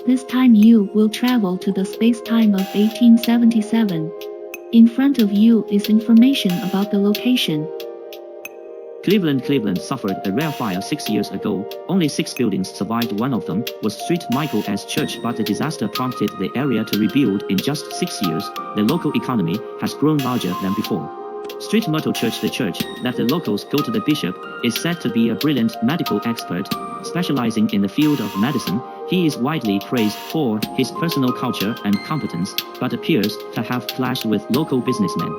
This time you will travel to the space-time of 1877. In front of you is information about the location. Cleveland suffered a rare fire 6 years ago. Only 6 buildings survived. One of them was St. Michael S. Church, but the disaster prompted the area to rebuild in just 6 years. The local economy has grown larger than before. St. Myrtle Church, the church that the locals go to, the bishop is said to be a brilliant medical expert, specializing in the field of medicine. He is widely praised for his personal culture and competence, but appears to have clashed with local businessmen.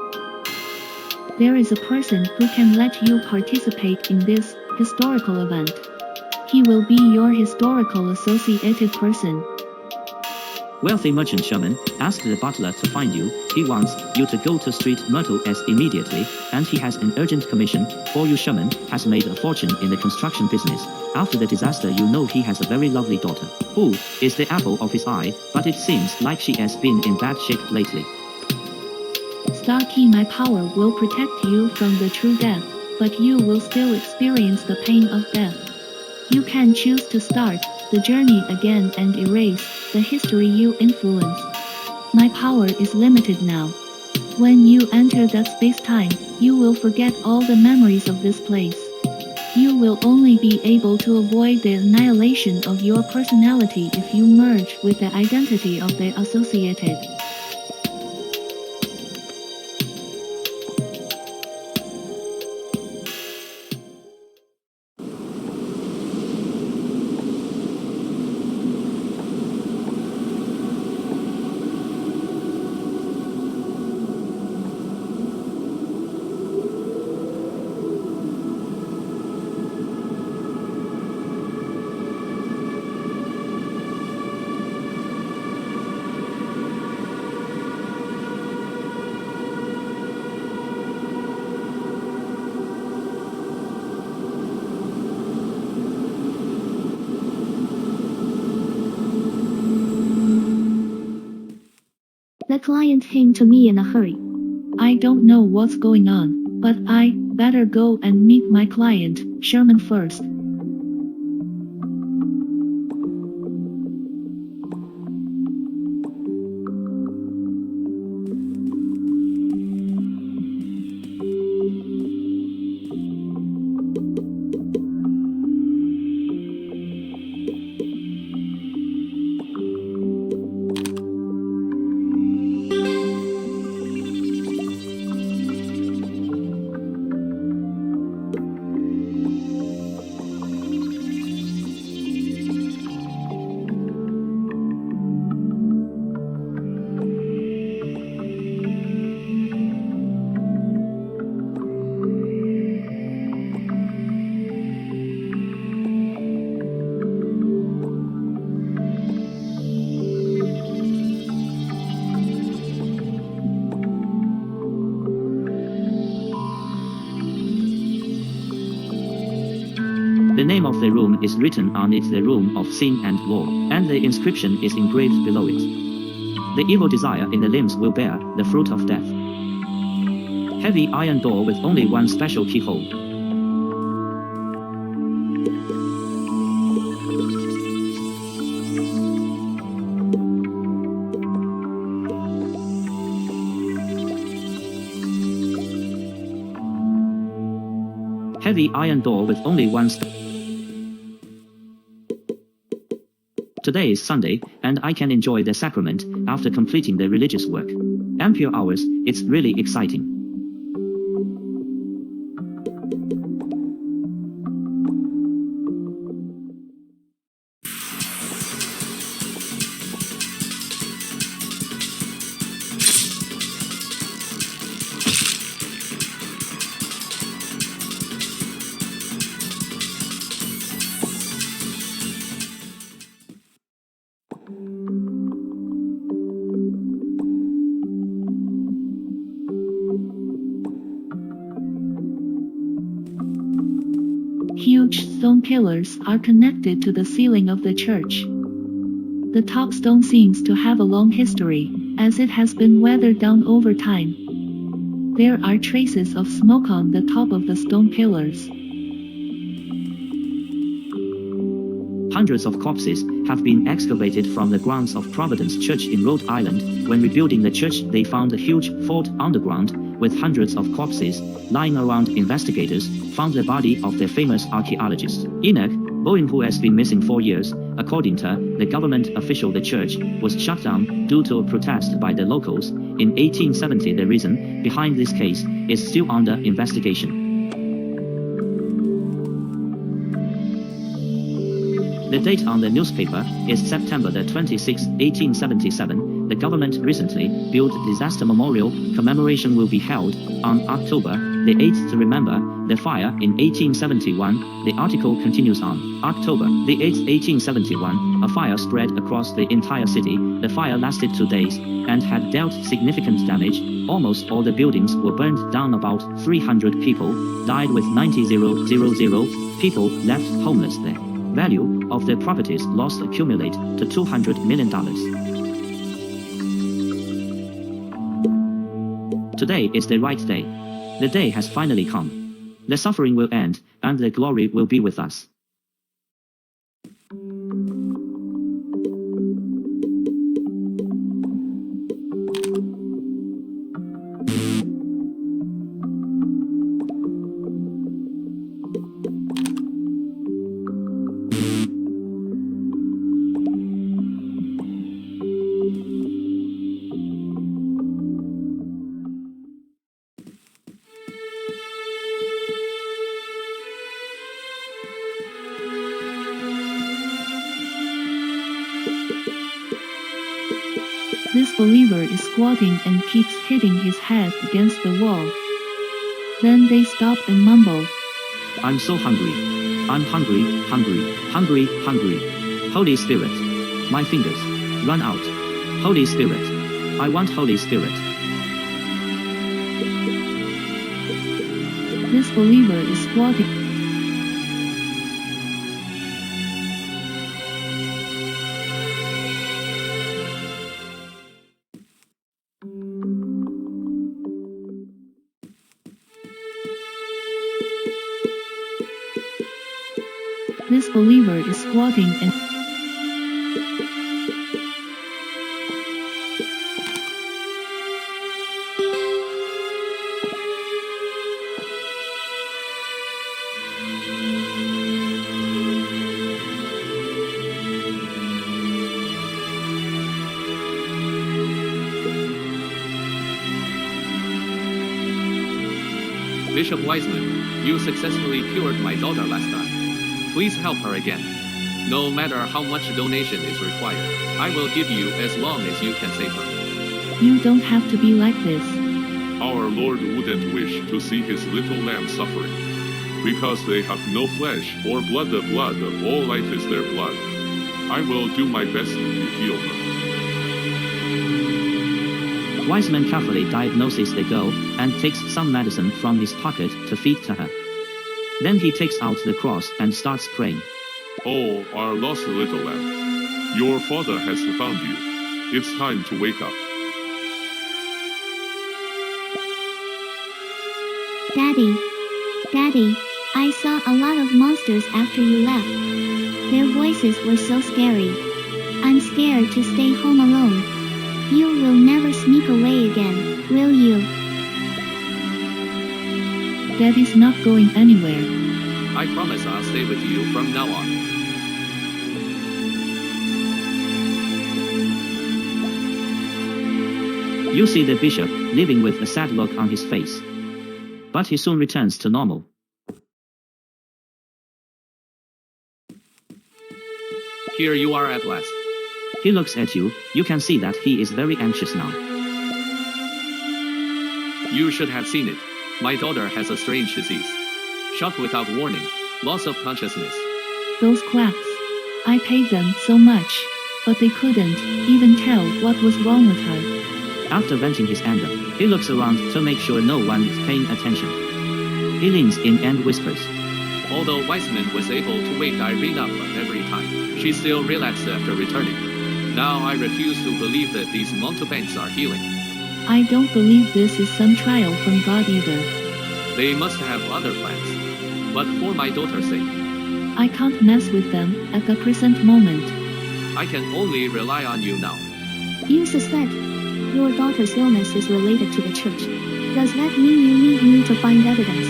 There is a person who can let you participate in this historical event. He will be your historical associated person. Wealthy merchant Sherman asked the butler to find you. He wants you to go to Street Myrtle S immediately, and he has an urgent commission for you. Sherman has made a fortune in the construction business. After the disaster, you know he has a very lovely daughter, who is the apple of his eye, but it seems like she has been in bad shape lately. Starkey, my power will protect you from the true death, but you will still experience the pain of death. You can choose to start the journey again and erase the history you influenced. My power is limited now. When you enter that space-time, you will forget all the memories of this place. You will only be able to avoid the annihilation of your personality if you merge with the identity of the associated. The client came to me in a hurry. I don't know what's going on, but I better go and meet my client, Sherman, first. The name of the room is written on it, the room of sin and war, and the inscription is engraved below it. The evil desire in the limbs will bear the fruit of death. Heavy iron door with only one special keyhole. Heavy iron door with only one Today is Sunday, and I can enjoy the sacrament after completing the religious work. Ampere hours, it's really exciting. Huge stone pillars are connected to the ceiling of the church. The top stone seems to have a long history, as it has been weathered down over time. There are traces of smoke on the top of the stone pillars. Hundreds of corpses have been excavated from the grounds of Providence Church in Rhode Island. When rebuilding the church, they found a huge vault underground with hundreds of corpses lying around. Investigators found the body of the famous archaeologist Enoch Bowen, who has been missing 4 years. According to the government official, the church was shut down due to a protest by the locals in 1870. The reason behind this case is still under investigation. The date on the newspaper is September the 26th, 1877. The government recently built disaster memorial. Commemoration will be held on October they ate to remember the fire in 1871. The article continues on. October the 8th, 1871, a fire spread across the entire city. The fire lasted 2 days and had dealt significant damage. Almost all the buildings were burned down. About 300 people died with 90,000 people left homeless. The value of the properties lost accumulate to $200 million. Today is the right day. The day has finally come. The suffering will end, and the glory will be with us. This believer is squatting and keeps hitting his head against the wall. Then they stop and mumble. I'm so hungry. I'm hungry, hungry, hungry, hungry. Holy Spirit. My fingers run out. Holy Spirit. I want Holy Spirit. This believer is squatting. This believer is squatting and Bishop Wiseman, you successfully cured my daughter last time. Please help her again. No matter how much donation is required, I will give you as long as you can save her. You don't have to be like this. Our Lord wouldn't wish to see his little lamb suffering, because they have no flesh or blood. The blood of all life is their blood. I will do my best to heal her. Wiseman carefully diagnoses the girl and takes some medicine from his pocket to feed to her. Then he takes out the cross and starts praying. Oh, our lost little lamb. Your father has found you. It's time to wake up. Daddy, I saw a lot of monsters after you left. Their voices were so scary. I'm scared to stay home alone. You will never sneak away again, will you? Daddy's not going anywhere. I promise I'll stay with you from now on. You see the bishop living with a sad look on his face. But he soon returns to normal. Here you are at last. He looks at you. You can see that he is very anxious now. You should have seen it. My daughter has a strange disease. Shock without warning. Loss of consciousness. Those quacks. I paid them so much, but they couldn't even tell what was wrong with her. After venting his anger, he looks around to make sure no one is paying attention. He leans in and whispers. Although Wiseman was able to wake Irene up every time, she still relapsed after returning. Now I refuse to believe that these mountebanks are healing. I don't believe this is some trial from God either. They must have other plans. But for my daughter's sake, I can't mess with them at the present moment. I can only rely on you now. You suspect your daughter's illness is related to the church. Does that mean you need me to find evidence?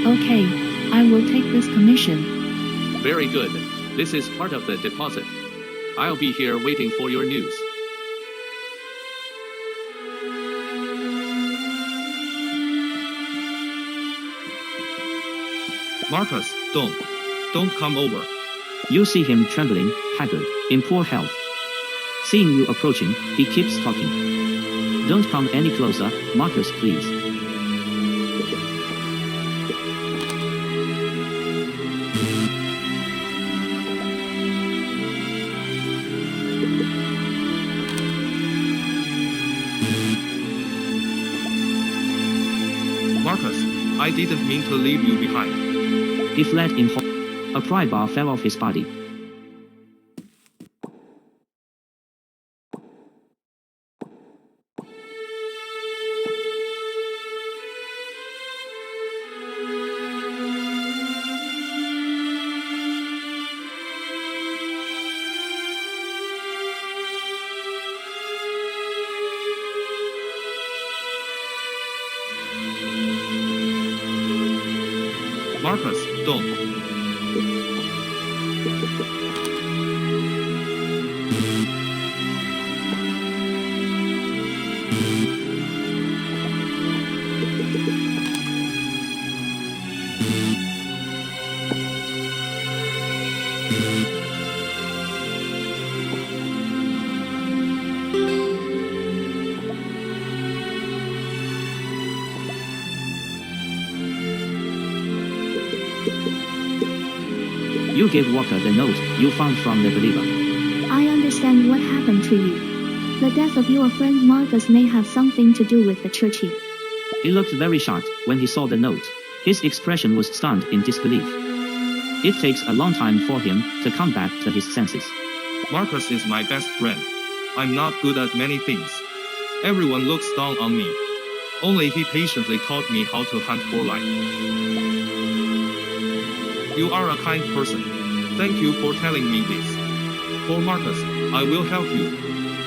Okay, I will take this commission. Very good. This is part of the deposit. I'll be here waiting for your news. Marcus, don't come over. You see him trembling, haggard, in poor health. Seeing you approaching, he keeps talking. Don't come any closer, Marcus, please. I didn't mean to leave you behind. He fled in horror. A pry bar fell off his body. Marcus, don't. You gave Walker the note you found from the believer. I understand what happened to you. The death of your friend Marcus may have something to do with the church here. He looked very shocked when he saw the note. His expression was stunned in disbelief. It takes a long time for him to come back to his senses. Marcus is my best friend. I'm not good at many things. Everyone looks down on me. Only he patiently taught me how to hunt for life. You are a kind person. Thank you for telling me this. For Marcus, I will help you.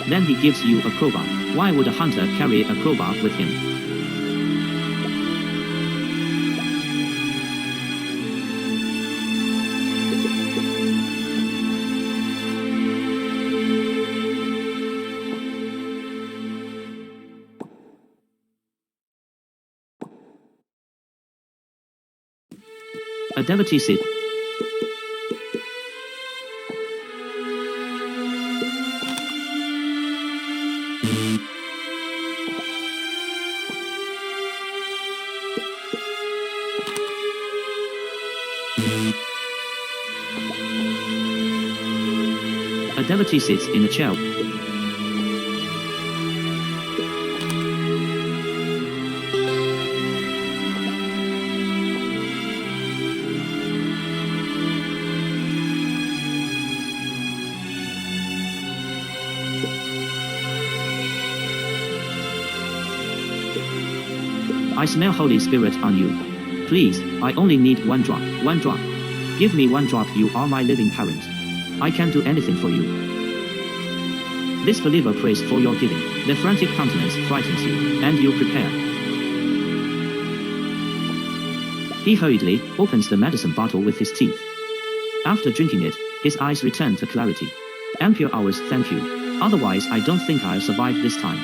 Then he gives you a crowbar. Why would a hunter carry a crowbar with him? A devotee said, a devotee sits in a chair. I smell Holy Spirit on you. Please, I only need one drop. One drop. Give me one drop. You are my living parent. I can't do anything for you. This believer prays for your giving. The frantic countenance frightens you, and you prepare. He hurriedly opens the medicine bottle with his teeth. After drinking it, his eyes return to clarity. Ampere hours, thank you. Otherwise I don't think I'll survive this time.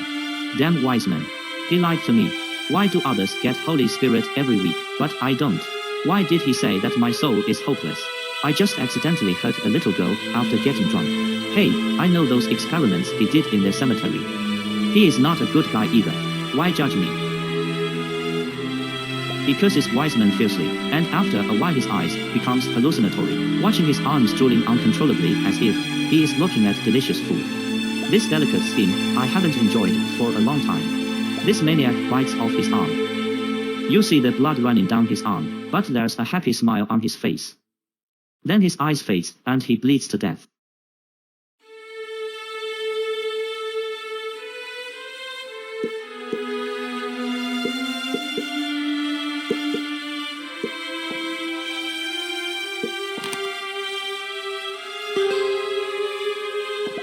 Damn wise man. He lied to me. Why do others get Holy Spirit every week, but I don't? Why did he say that my soul is hopeless? I just accidentally hurt a little girl after getting drunk. Hey, I know those experiments he did in the cemetery. He is not a good guy either. Why judge me? He curses Wiseman fiercely, and after a while his eyes becomes hallucinatory, watching his arms drooling uncontrollably as if he is looking at delicious food. This delicate skin I haven't enjoyed for a long time. This maniac bites off his arm. You see the blood running down his arm, but there's a happy smile on his face. Then his eyes fades, and he bleeds to death.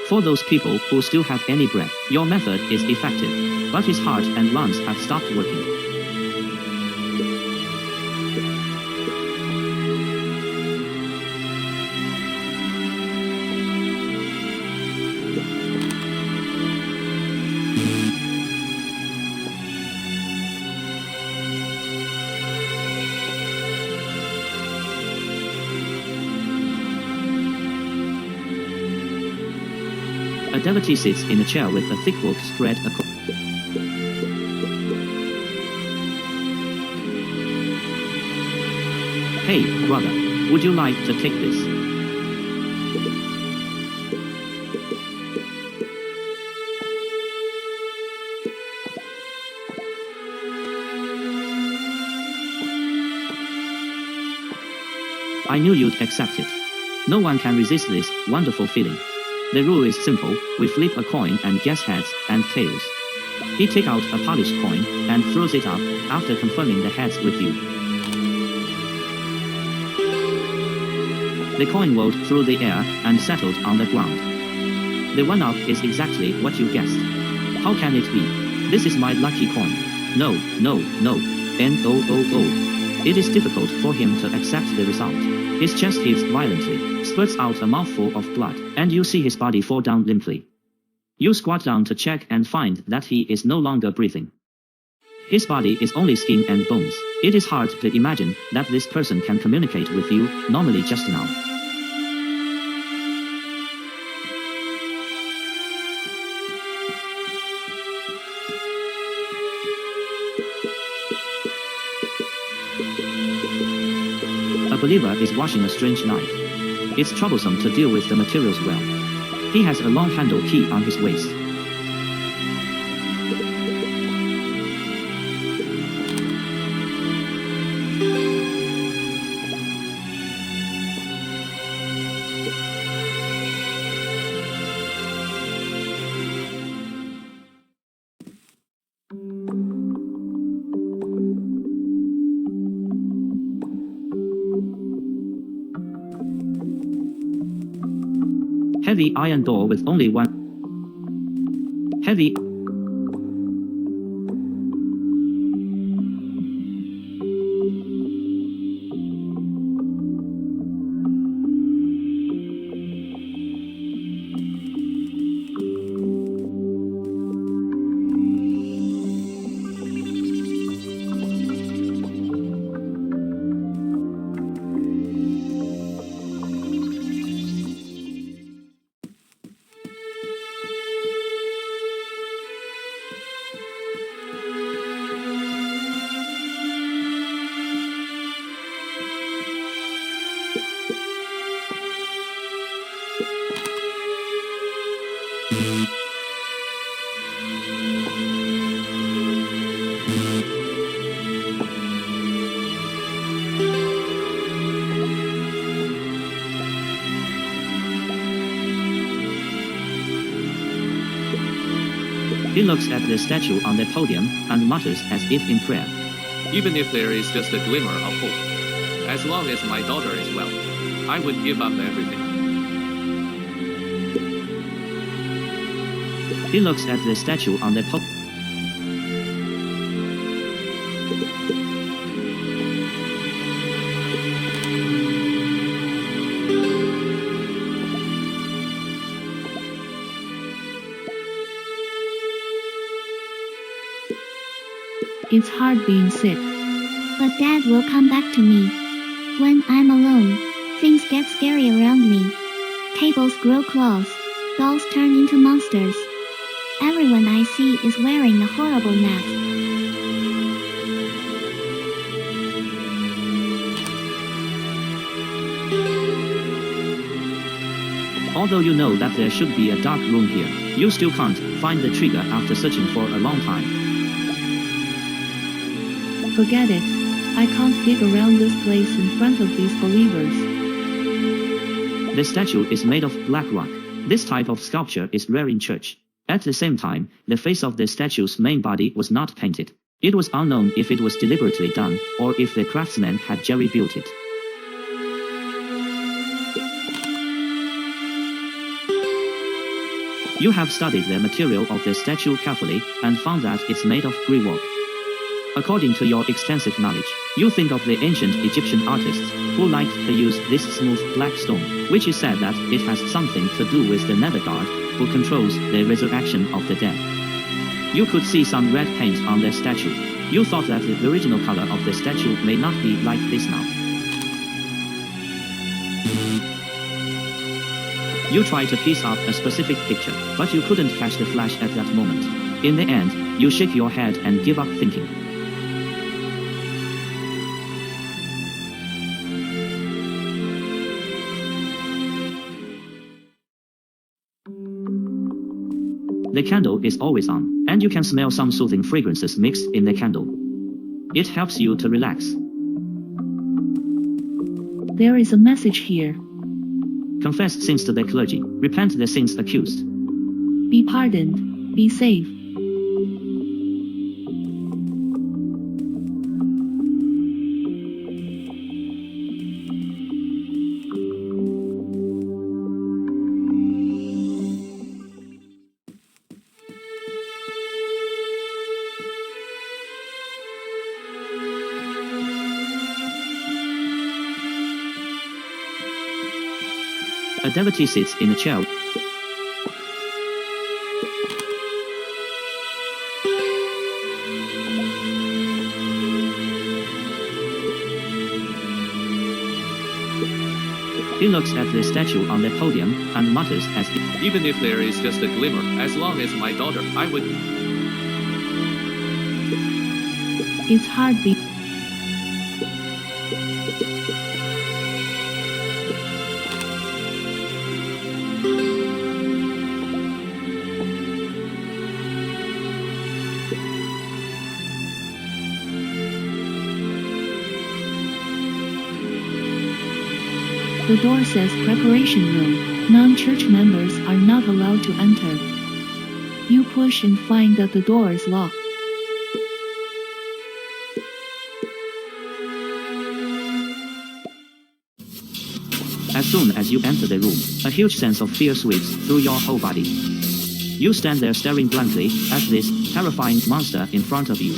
For those people who still have any breath, your method is effective, but his heart and lungs have stopped working. A devotee sits in a chair with a thick book spread across. Hey, brother, would you like to take this? I knew you'd accept it. No one can resist this wonderful feeling. The rule is simple, we flip a coin and guess heads and tails. He takes out a polished coin and throws it up after confirming the heads with you. The coin rolled through the air and settled on the ground. The one-up is exactly what you guessed. How can it be? This is my lucky coin. No, no, no. No. It is difficult for him to accept the result. His chest heaves violently, spurts out a mouthful of blood, and you see his body fall down limply. You squat down to check and find that he is no longer breathing. His body is only skin and bones. It is hard to imagine that this person can communicate with you normally just now. A believer is washing a strange knife. It's troublesome to deal with the materials well. He has a long handle key on his waist. Heavy iron door with only one. Heavy. He looks at the statue on the podium and mutters as if in prayer. Even if there is just a glimmer of hope, as long as my daughter is well, I would give up everything. He looks at the statue on the podium. It's hard being sick. But Dad will come back to me. When I'm alone, things get scary around me. Tables grow claws. Dolls turn into monsters. Everyone I see is wearing a horrible mask. Although you know that there should be a dark room here, you still can't find the trigger after searching for a long time. Forget it. I can't dig around this place in front of these believers. The statue is made of black rock. This type of sculpture is rare in church. At the same time, the face of the statue's main body was not painted. It was unknown if it was deliberately done, or if the craftsman had jerry-built it. You have studied the material of the statue carefully and found that it's made of grey work. According to your extensive knowledge, you think of the ancient Egyptian artists who liked to use this smooth black stone, which is said that it has something to do with the nether god who controls the resurrection of the dead. You could see some red paint on the statue. You thought that the original color of the statue may not be like this now. You tried to piece up a specific picture, but you couldn't catch the flash at that moment. In the end, you shake your head and give up thinking. The candle is always on, and you can smell some soothing fragrances mixed in the candle. It helps you to relax. There is a message here. Confess sins to the clergy. Repent their sins accused. Be pardoned. Be saved. A devotee sits in a chair. He looks at the statue on the podium and mutters as if Even if there is just a glimmer, as long as my daughter, I would. Its heartbeat. The door says preparation room. Non-church members are not allowed to enter. You push and find that the door is locked. as soon as you enter the room, a huge sense of fear sweeps through your whole body. You stand there staring blankly at this terrifying monster in front of you.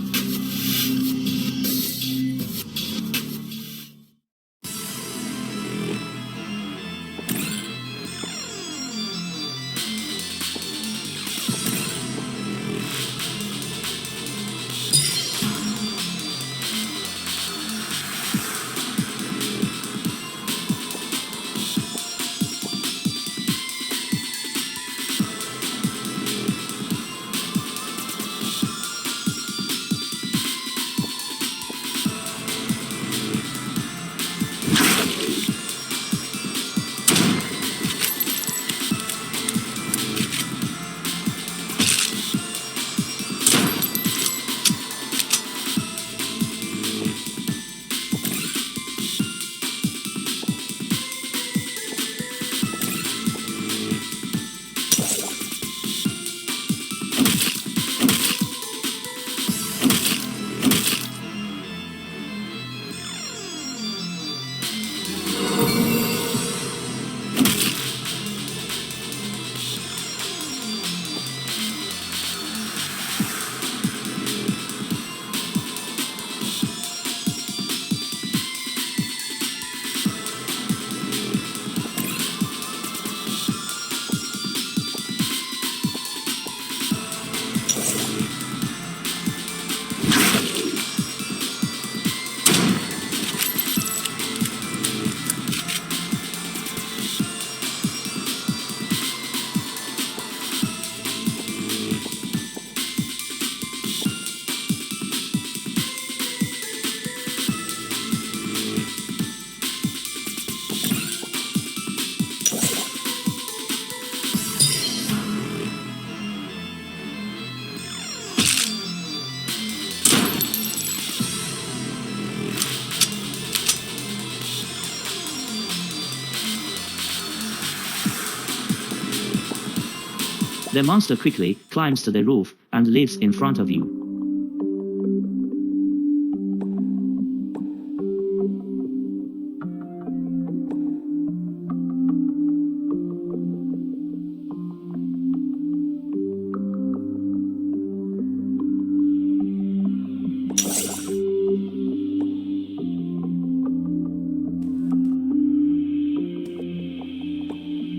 The monster quickly climbs to the roof and lives in front of you.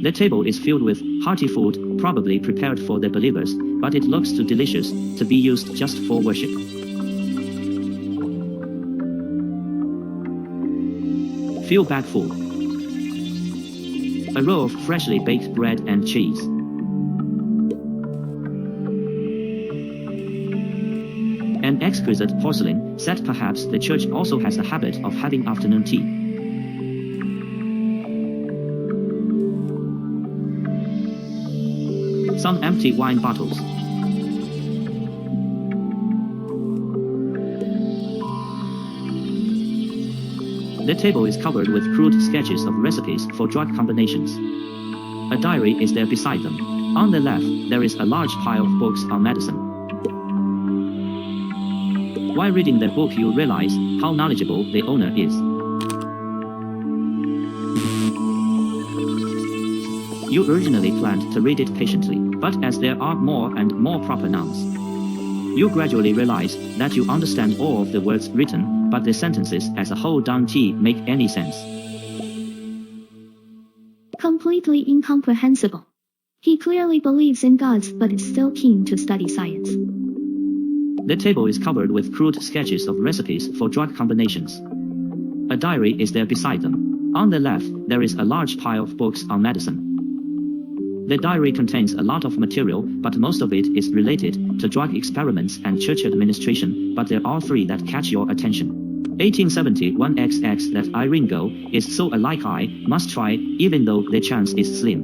The table is filled with hearty food, probably prepared for the believers, but it looks too delicious to be used just for worship. Fill bag full. A row of freshly baked bread and cheese. An exquisite porcelain set. Perhaps the church also has a habit of having afternoon tea. Some empty wine bottles. The table is covered with crude sketches of recipes for drug combinations. A diary is there beside them. On the left, there is a large pile of books on medicine. While reading the book, you realize how knowledgeable the owner is. You originally planned to read it patiently, but as there are more and more proper nouns, you gradually realize that you understand all of the words written, but the sentences as a whole don't make any sense. Completely incomprehensible. He clearly believes in gods but is still keen to study science. The table is covered with crude sketches of recipes for drug combinations. A diary is there beside them. On the left, there is a large pile of books on medicine. The diary contains a lot of material, but most of it is related to drug experiments and church administration, but there are three that catch your attention. 1871XX that Irene Go is so alike I must try, even though the chance is slim.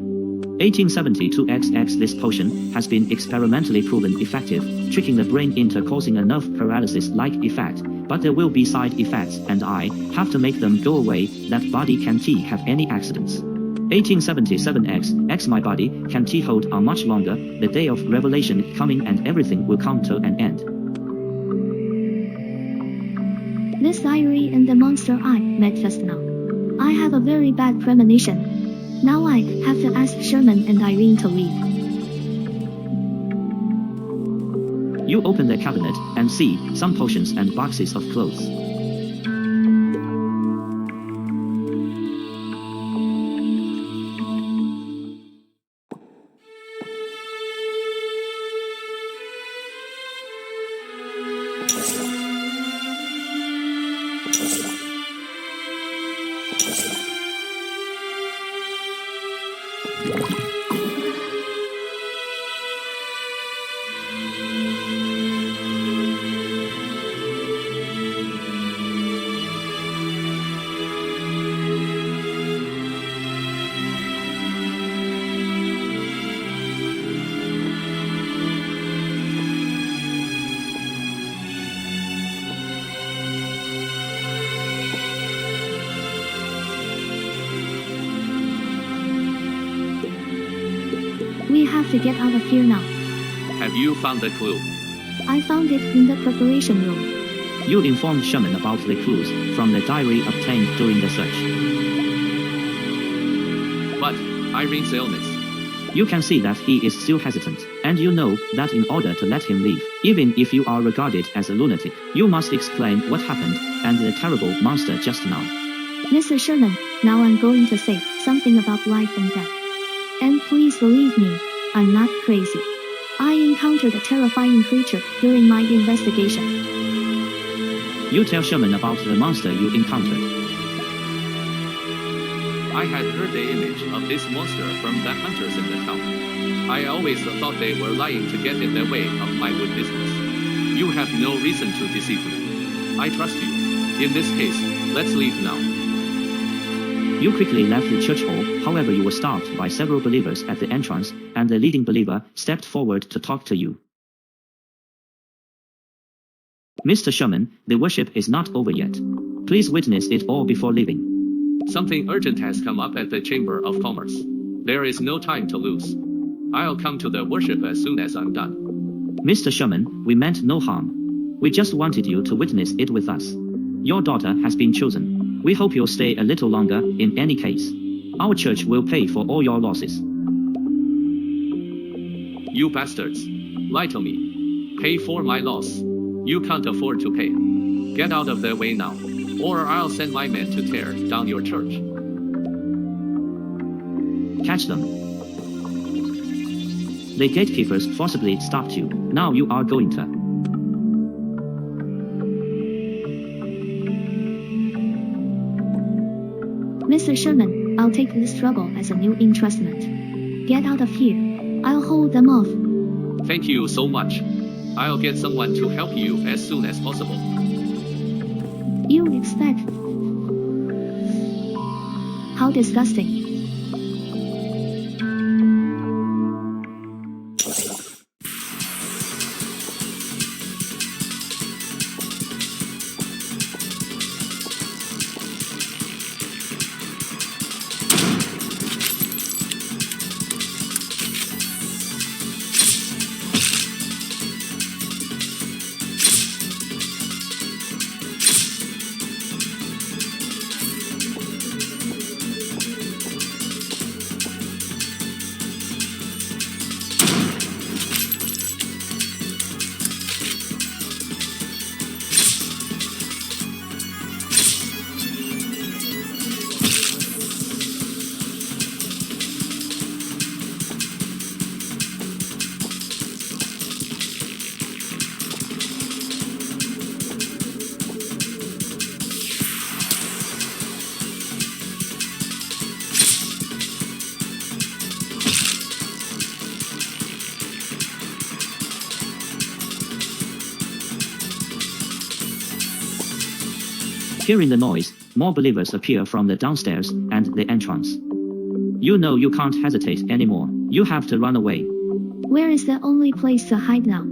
1872XX this potion has been experimentally proven effective, tricking the brain into causing a nerve paralysis-like effect, but there will be side effects and I have to make them go away, that body can't have any accidents. 1877X my body can't hold on much longer, the day of revelation coming and everything will come to an end. This diary and the monster I met just now. I have a very bad premonition. Now I have to ask Sherman and Irene to leave. You open the cabinet and see some potions and boxes of clothes. We have to get out of here now. Have you found the clue? I found it in the preparation room. You informed Sherman about the clues from the diary obtained during the search. But Irene's illness. You can see that he is still hesitant, and you know that in order to let him leave, even if you are regarded as a lunatic, you must explain what happened and the terrible monster just now. Mr. Sherman, now I'm going to say something about life and death. And please believe me, I'm not crazy. I encountered a terrifying creature during my investigation. You tell Sherman about the monster you encountered. I had heard the image of this monster from the hunters in the town. I always thought they were lying to get in the way of my wood business. You have no reason to deceive me. I trust you. In this case, let's leave now. You quickly left the church hall, however you were stopped by several believers at the entrance, and the leading believer stepped forward to talk to you. Mr. Sherman, the worship is not over yet. Please witness it all before leaving. Something urgent has come up at the Chamber of Commerce. There is no time to lose. I'll come to the worship as soon as I'm done. Mr. Sherman, we meant no harm. We just wanted you to witness it with us. Your daughter has been chosen. We hope you'll stay a little longer, in any case. Our church will pay for all your losses. You bastards. Lie to me. Pay for my loss. You can't afford to pay. Get out of the way now, or I'll send my men to tear down your church. Catch them. The gatekeepers forcibly stopped you. Now you are going to. Mr. Sherman, I'll take this trouble as a new entrustment. Get out of here. I'll hold them off. Thank you so much. I'll get someone to help you as soon as possible. You expect? How disgusting. Hearing the noise, more believers appear from the downstairs and the entrance. You know you can't hesitate anymore. You have to run away. Where is the only place to hide now?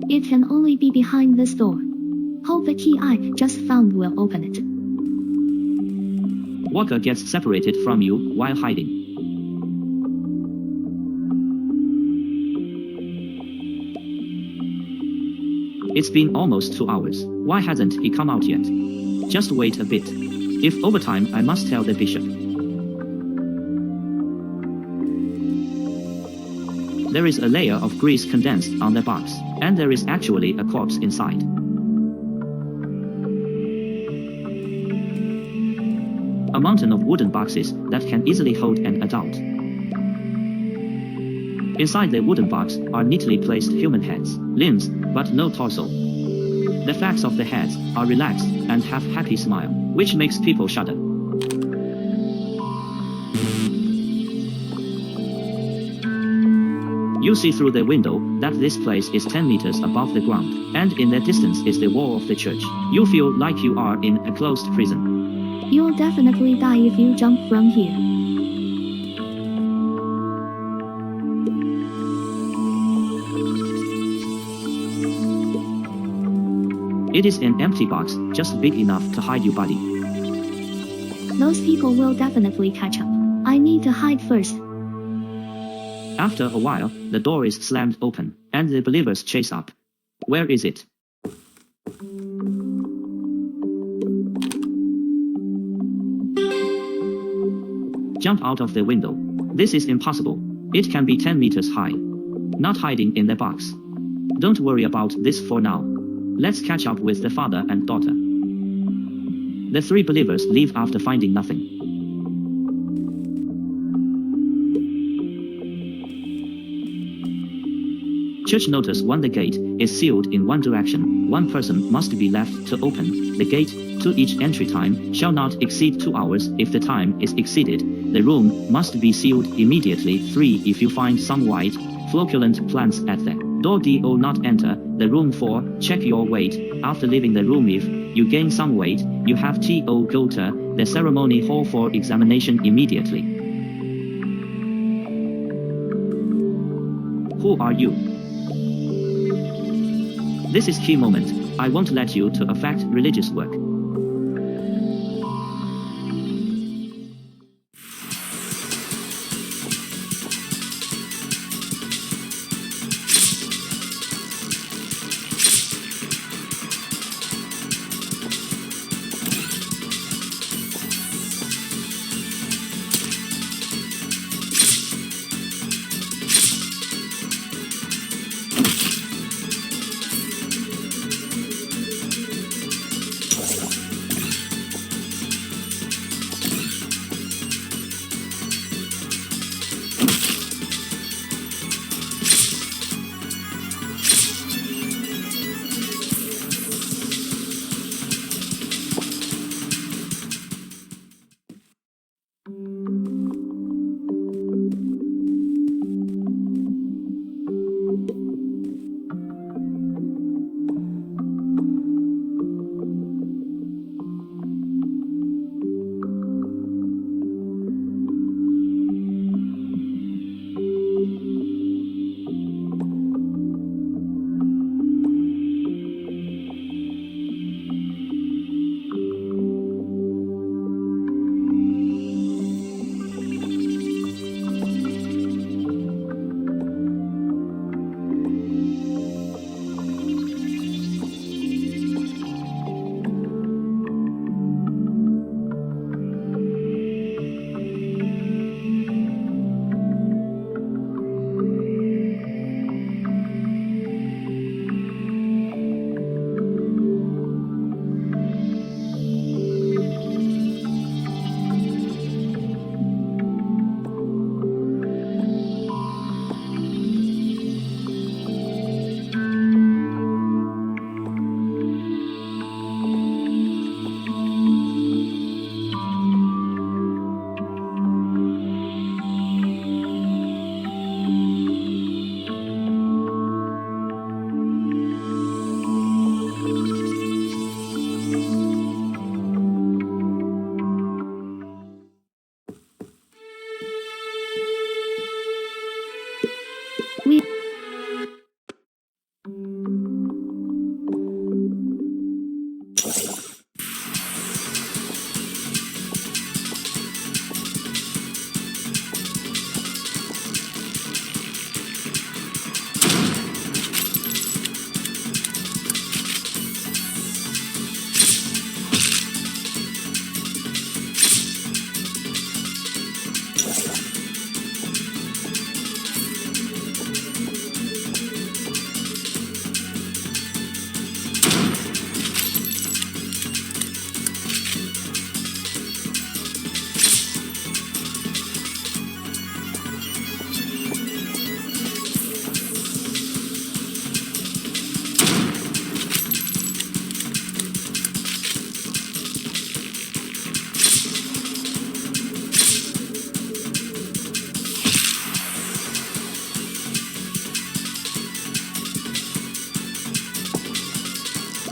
It can only be behind this door. Hope the key I just found will open it. Walker gets separated from you while hiding. It's been almost 2 hours. Why hasn't he come out yet? Just wait a bit. If overtime, I must tell the bishop. There is a layer of grease condensed on the box, and there is actually a corpse inside. A mountain of wooden boxes that can easily hold an adult. Inside the wooden box are neatly placed human heads, limbs, but no torso. The flanks of the heads are relaxed and have happy smile, which makes people shudder. You see through the window that this place is 10 meters above the ground, and in the distance is the wall of the church. You feel like you are in a closed prison. You'll definitely die if you jump from here. It is an empty box, just big enough to hide your body. Those people will definitely catch up. I need to hide first. After a while, the door is slammed open, and the believers chase up. Where is it? Jump out of the window. This is impossible. It can be 10 meters high. Not hiding in the box. Don't worry about this for now. Let's catch up with the father and daughter. The 3 believers leave after finding nothing. Church notice when the gate is sealed in one direction, one person must be left to open the gate. To each entry time shall not exceed 2 hours. If the time is exceeded, the room must be sealed immediately. 3. If you find some white, flocculent plants at the door, do not enter the room. 4. Check your weight after leaving the room. If you gain some weight, you have to go to the ceremony hall for examination immediately. Who are you? This is key moment. I won't let you to affect religious work.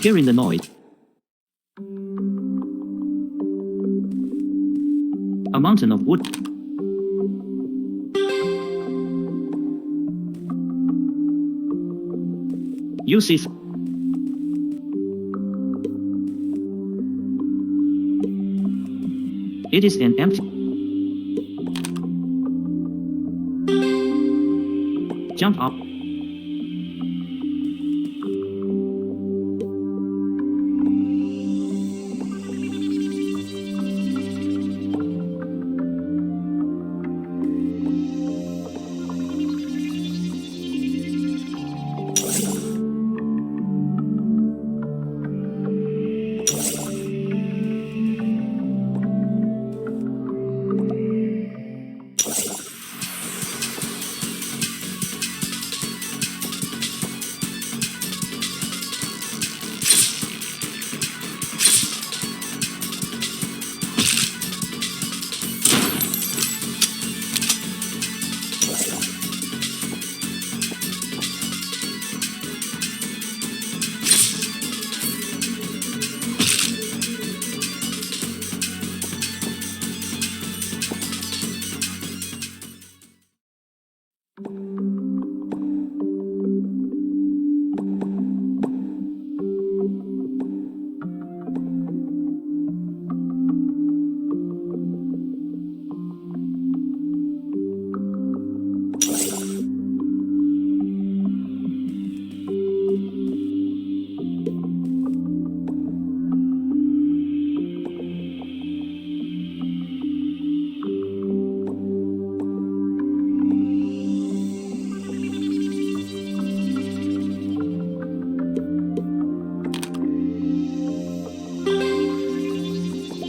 Hearing the noise, a mountain of wood. You see it is an empty. Jump up.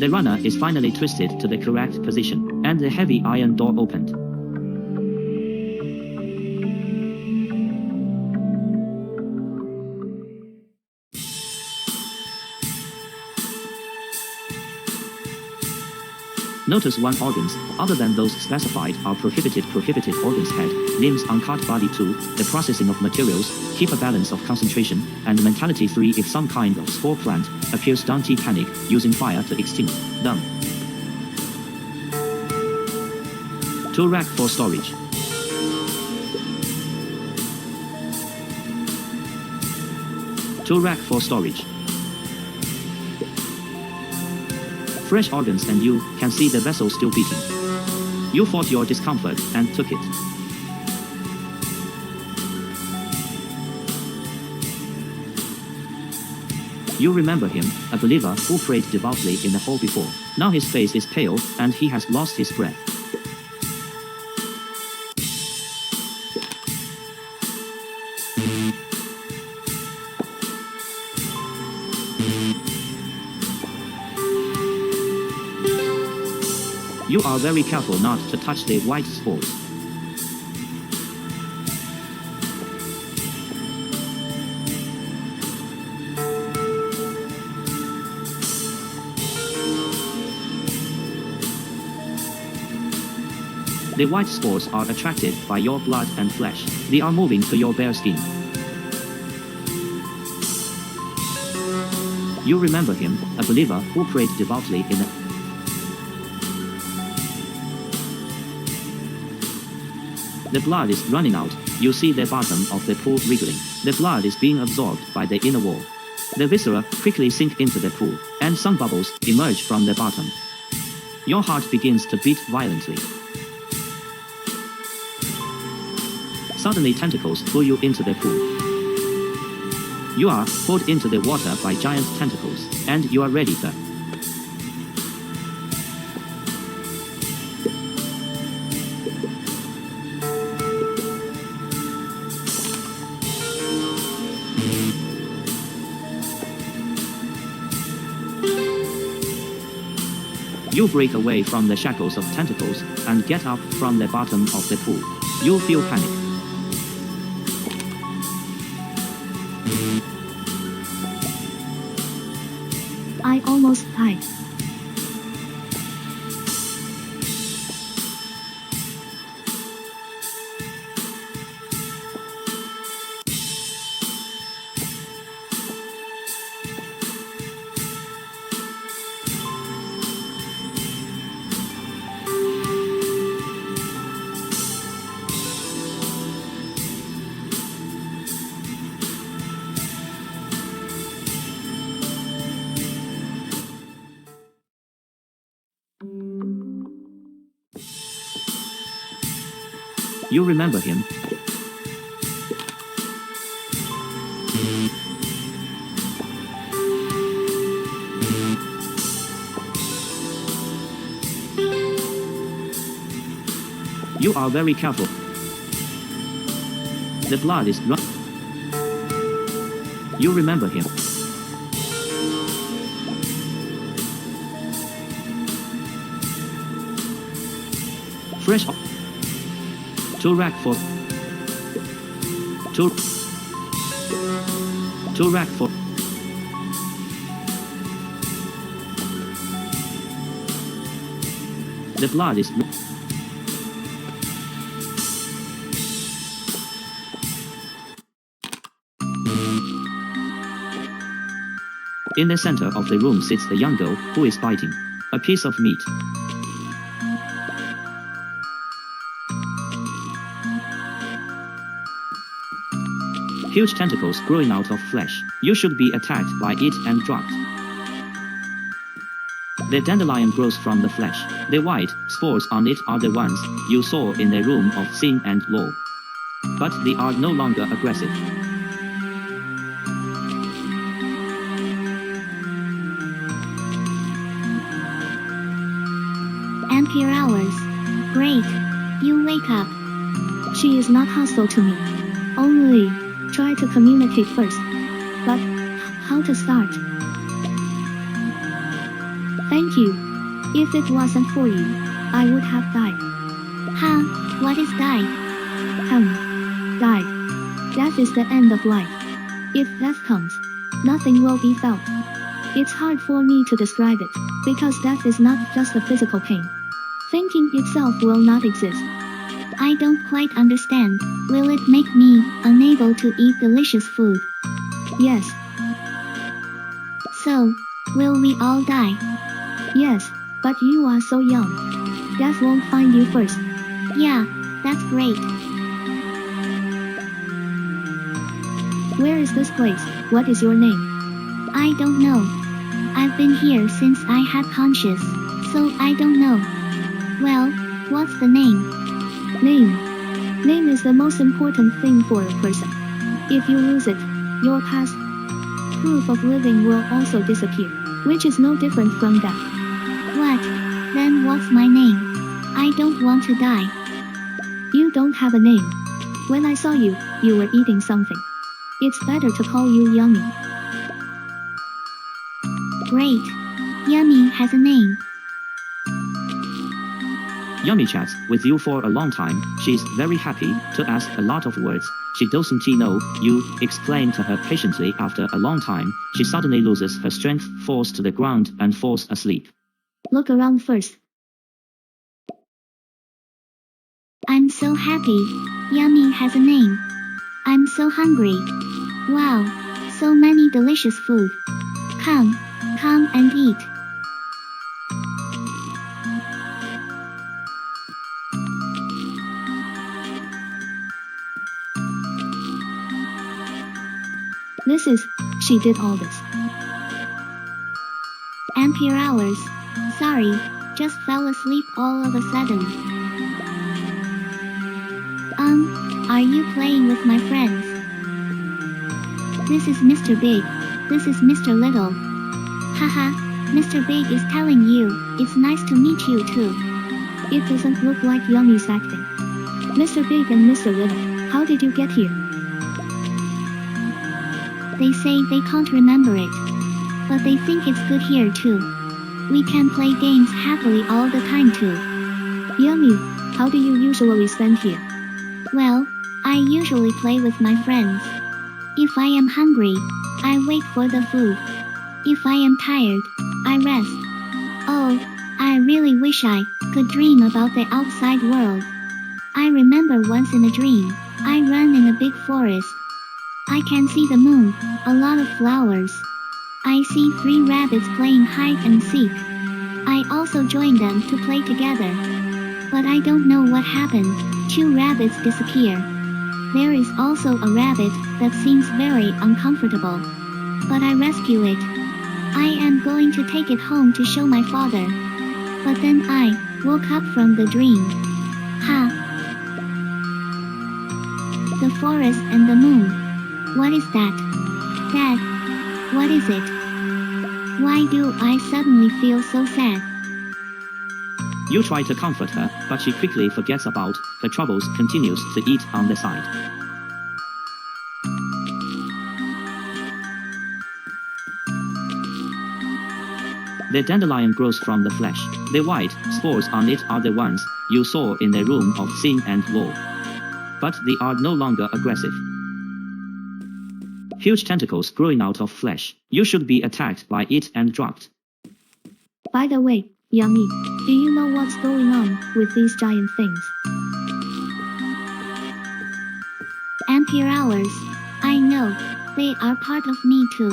The runner is finally twisted to the correct position, and the heavy iron door opened. Notice one organs, other than those specified, are prohibited. Prohibited organs: head, limbs, uncut body. 2. The processing of materials, keep a balance of concentration and mentality. 3. If some kind of spore plant appears, don't panic, using fire to extinguish them. 2. Rack for storage. Rack for storage. Fresh organs, and you can see the vessel still beating. You fought your discomfort and took it. You remember him, a believer who prayed devoutly in the hall before. Now his face is pale, and he has lost his breath. You are very careful not to touch the white spores. The white spores are attracted by your blood and flesh. They are moving to your bare skin. You remember him, a believer who prayed devoutly in the The blood is running out. You see the bottom of the pool wriggling. The blood is being absorbed by the inner wall. The viscera quickly sink into the pool, and some bubbles emerge from the bottom. Your heart begins to beat violently. Suddenly tentacles pull you into the pool. You are pulled into the water by giant tentacles, and you are ready to You break away from the shackles of tentacles and get up from the bottom of the pool. You feel panic. I almost died. You remember him? You are very careful. The blood is running. You remember him. Fresh. To rack for. To rack for. The blood is. In the center of the room sits the young girl who is biting a piece of meat. Huge tentacles growing out of flesh. You should be attacked by it and dropped. The dandelion grows from the flesh. The white spores on it are the ones you saw in the room of sin and law. But they are no longer aggressive. Ampere hours. Great. You wake up. She is not hostile to me. Only try to communicate first. But how to start? Thank you. If it wasn't for you, I would have died. Huh? What is die? Died. Death is the end of life. If death comes, nothing will be felt. It's hard for me to describe it, because death is not just a physical pain. Thinking itself will not exist. I don't quite understand. Will it make me unable to eat delicious food? Yes. So, will we all die? Yes, but you are so young. Death won't find you first. Yeah, that's great. Where is this place? What is your name? I don't know. I've been here since I had conscious, so I don't know. Well, what's the name? Name is the most important thing for a person. If you lose it, your past proof of living will also disappear, which is no different from death. What? Then what's my name? I don't want to die. You don't have a name. When I saw you, you were eating something. It's better to call you Yummy. Great. Yummy has a name. Yummy chats with you for a long time. She's very happy to ask a lot of words. She doesn't know you, explain to her patiently. After a long time, she suddenly loses her strength, falls to the ground and falls asleep. Look around first. I'm so happy. Yummy has a name. I'm so hungry. Wow, so many delicious food. Come and eat. She did all this. Ampere hours. Sorry, just fell asleep all of a sudden. Are you playing with my friends? This is Mr. Big. This is Mr. Little. Haha, Mr. Big is telling you, it's nice to meet you too. It doesn't look like Yummy's acting. Mr. Big and Mr. Little, how did you get here? They say they can't remember it. But they think it's good here too. We can play games happily all the time too. Yummy, how do you usually spend here? Well, I usually play with my friends. If I am hungry, I wait for the food. If I am tired, I rest. Oh, I really wish I could dream about the outside world. I remember once in a dream, I run in a big forest. I can see the moon, a lot of flowers. I see 3 rabbits playing hide and seek. I also join them to play together. But I don't know what happened. 2 rabbits disappear. There is also a rabbit that seems very uncomfortable. But I rescue it. I am going to take it home to show my father. But then I woke up from the dream. Ha! forest and the moon. What is that? Dad, what is it? Why do I suddenly feel so sad? You try to comfort her, but she quickly forgets about her troubles, continues to eat on the side. The dandelion grows from the flesh. The white spores on it are the ones you saw in the room of sin and law. But they are no longer aggressive. Huge tentacles growing out of flesh. You should be attacked by it and dropped. By the way, Yummy, do you know what's going on with these giant things? Ampere hours. I know. They are part of me too.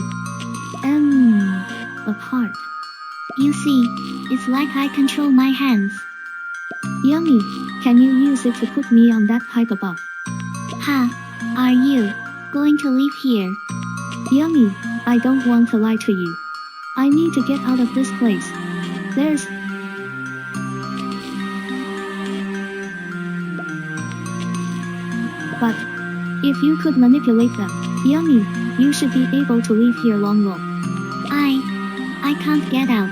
A part. You see, it's like I control my hands. Yummy, can you use it to put me on that pipe above? Ha! Are you going to leave here? Yummy, I don't want to lie to you. I need to get out of this place. There's... But, if you could manipulate them, Yummy, you should be able to leave here long ago. I can't get out.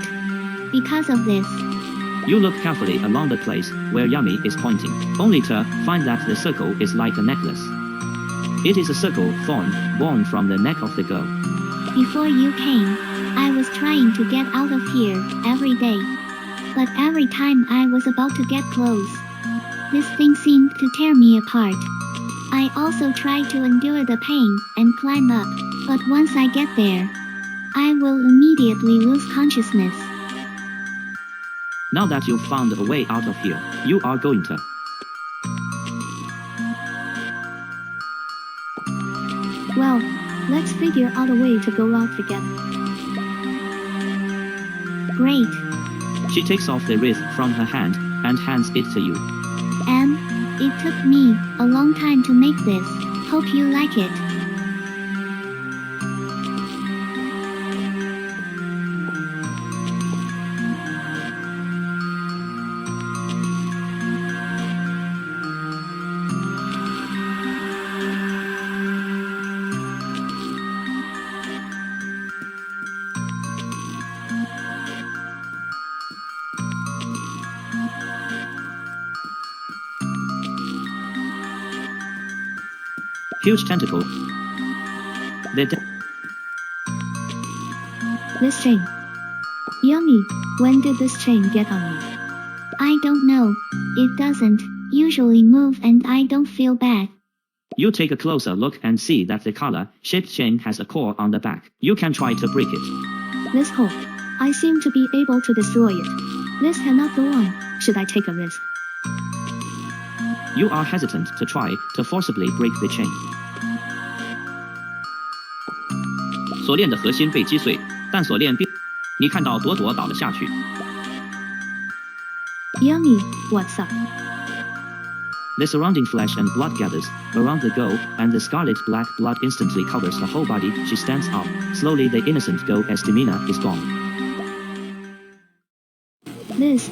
Because of this. You look carefully along the place where Yummy is pointing, only to find that the circle is like a necklace. It is a circle thorn born from the neck of the girl. Before you came, I was trying to get out of here every day. But every time I was about to get close, this thing seemed to tear me apart. I also tried to endure the pain and climb up, but once I get there, I will immediately lose consciousness. Now that you've found a way out of here, you are going to. Well, let's figure out a way to go out together. Great. She takes off the wreath from her hand and hands it to you. It took me a long time to make this. Hope you like it. Huge tentacle. This chain. Yummy, when did this chain get on me? I don't know. It doesn't usually move and I don't feel bad. You take a closer look and see that the collar-shaped chain has a core on the back. You can try to break it. This core. I seem to be able to destroy it. This cannot go on. Should I take a risk? You are hesitant to try to forcibly break the chain. 锁链的核心被击碎，但锁链并……你看到朵朵倒了下去。Yummy, what's up? The surrounding flesh and blood gathers around the girl, and the scarlet-black blood instantly covers her whole body. She stands up. Slowly, the innocent girl's demeanor is gone. This.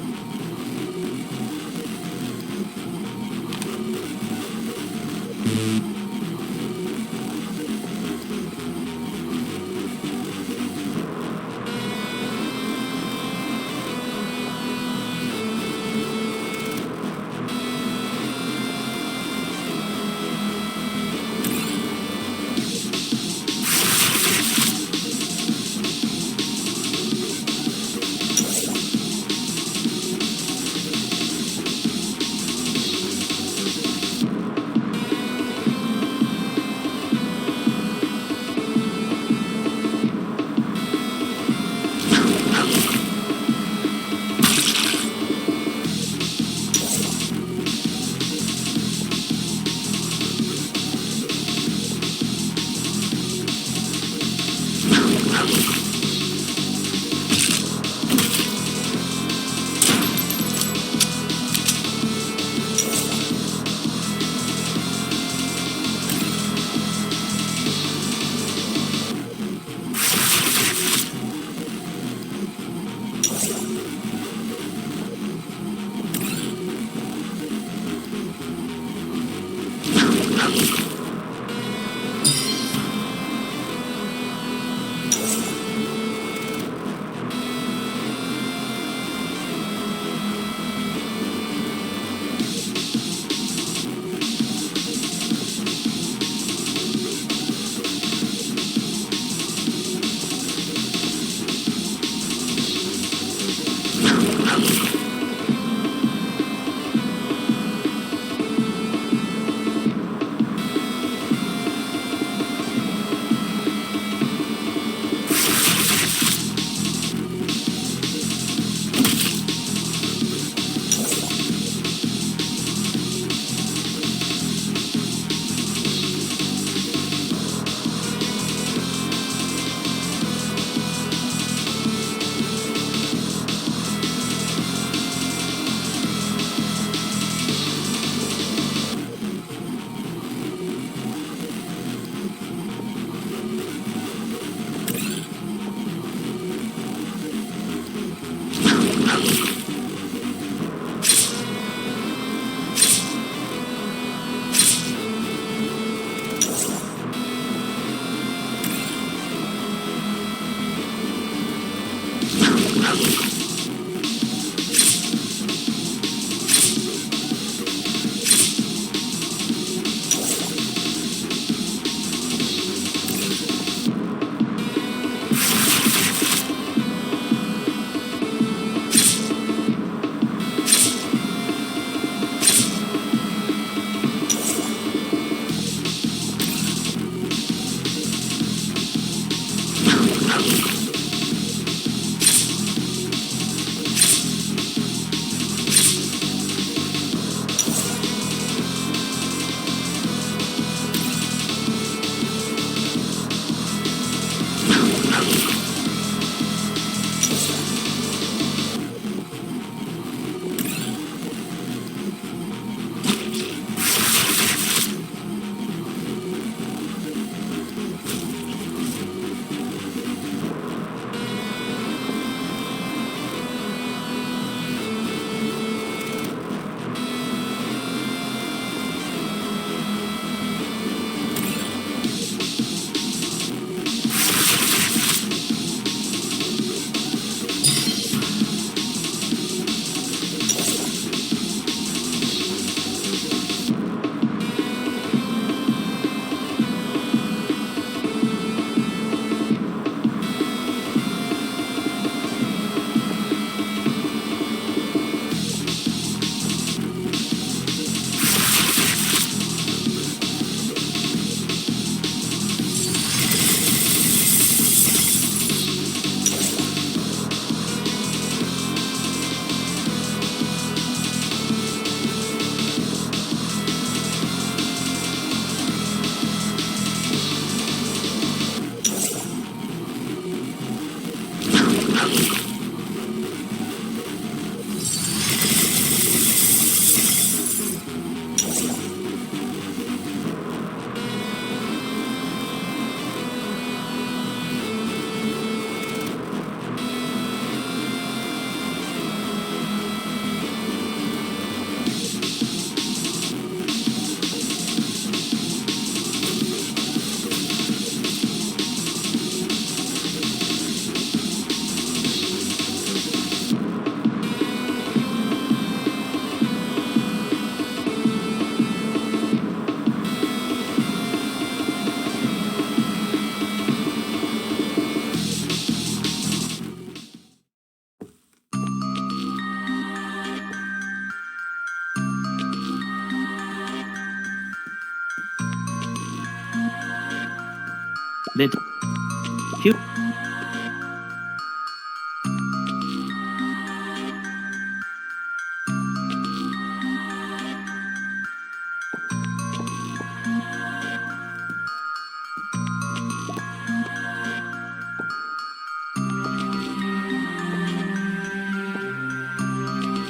That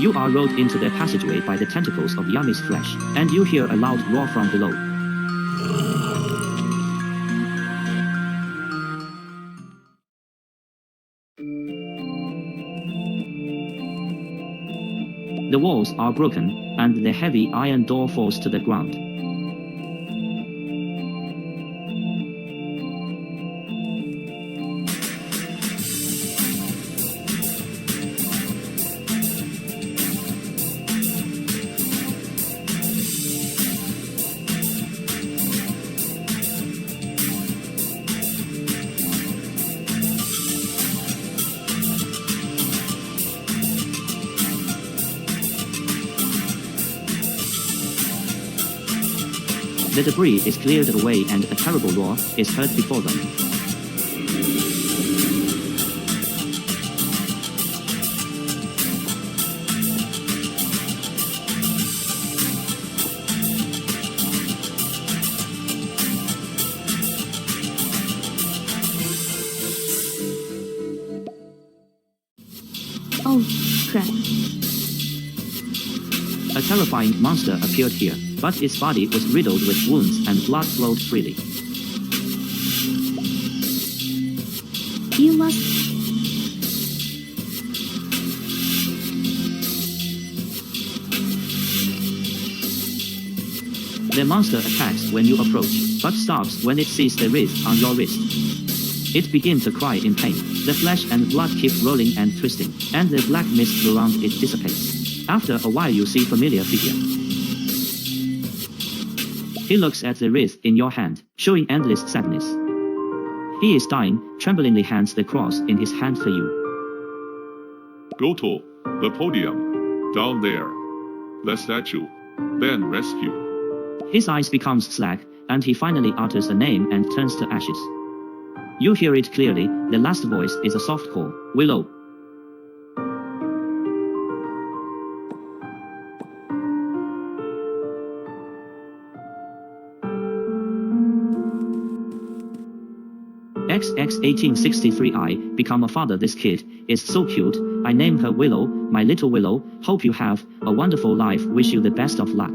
you are rolled into the passageway by the tentacles of Yami's flesh, and you hear a loud roar from below. The walls are broken, and the heavy iron door falls to the ground. The debris is cleared away and a terrible roar is heard before them. Oh, crap. A terrifying monster appeared here, but its body was riddled with wounds and blood flowed freely. You must... The monster attacks when you approach, but stops when it sees the wrist on your wrist. It begins to cry in pain. The flesh and blood keep rolling and twisting, and the black mist around it dissipates. After a while you see familiar figure. He looks at the wreath in your hand, showing endless sadness. He is dying, tremblingly hands the cross in his hand to you. Go to the podium. Down there. The statue. Then rescue. His eyes become slack, and he finally utters a name and turns to ashes. You hear it clearly, the last voice is a soft call, Willow. XX1863 I become a father. This kid is so cute, I name her Willow, my little Willow, hope you have a wonderful life, wish you the best of luck.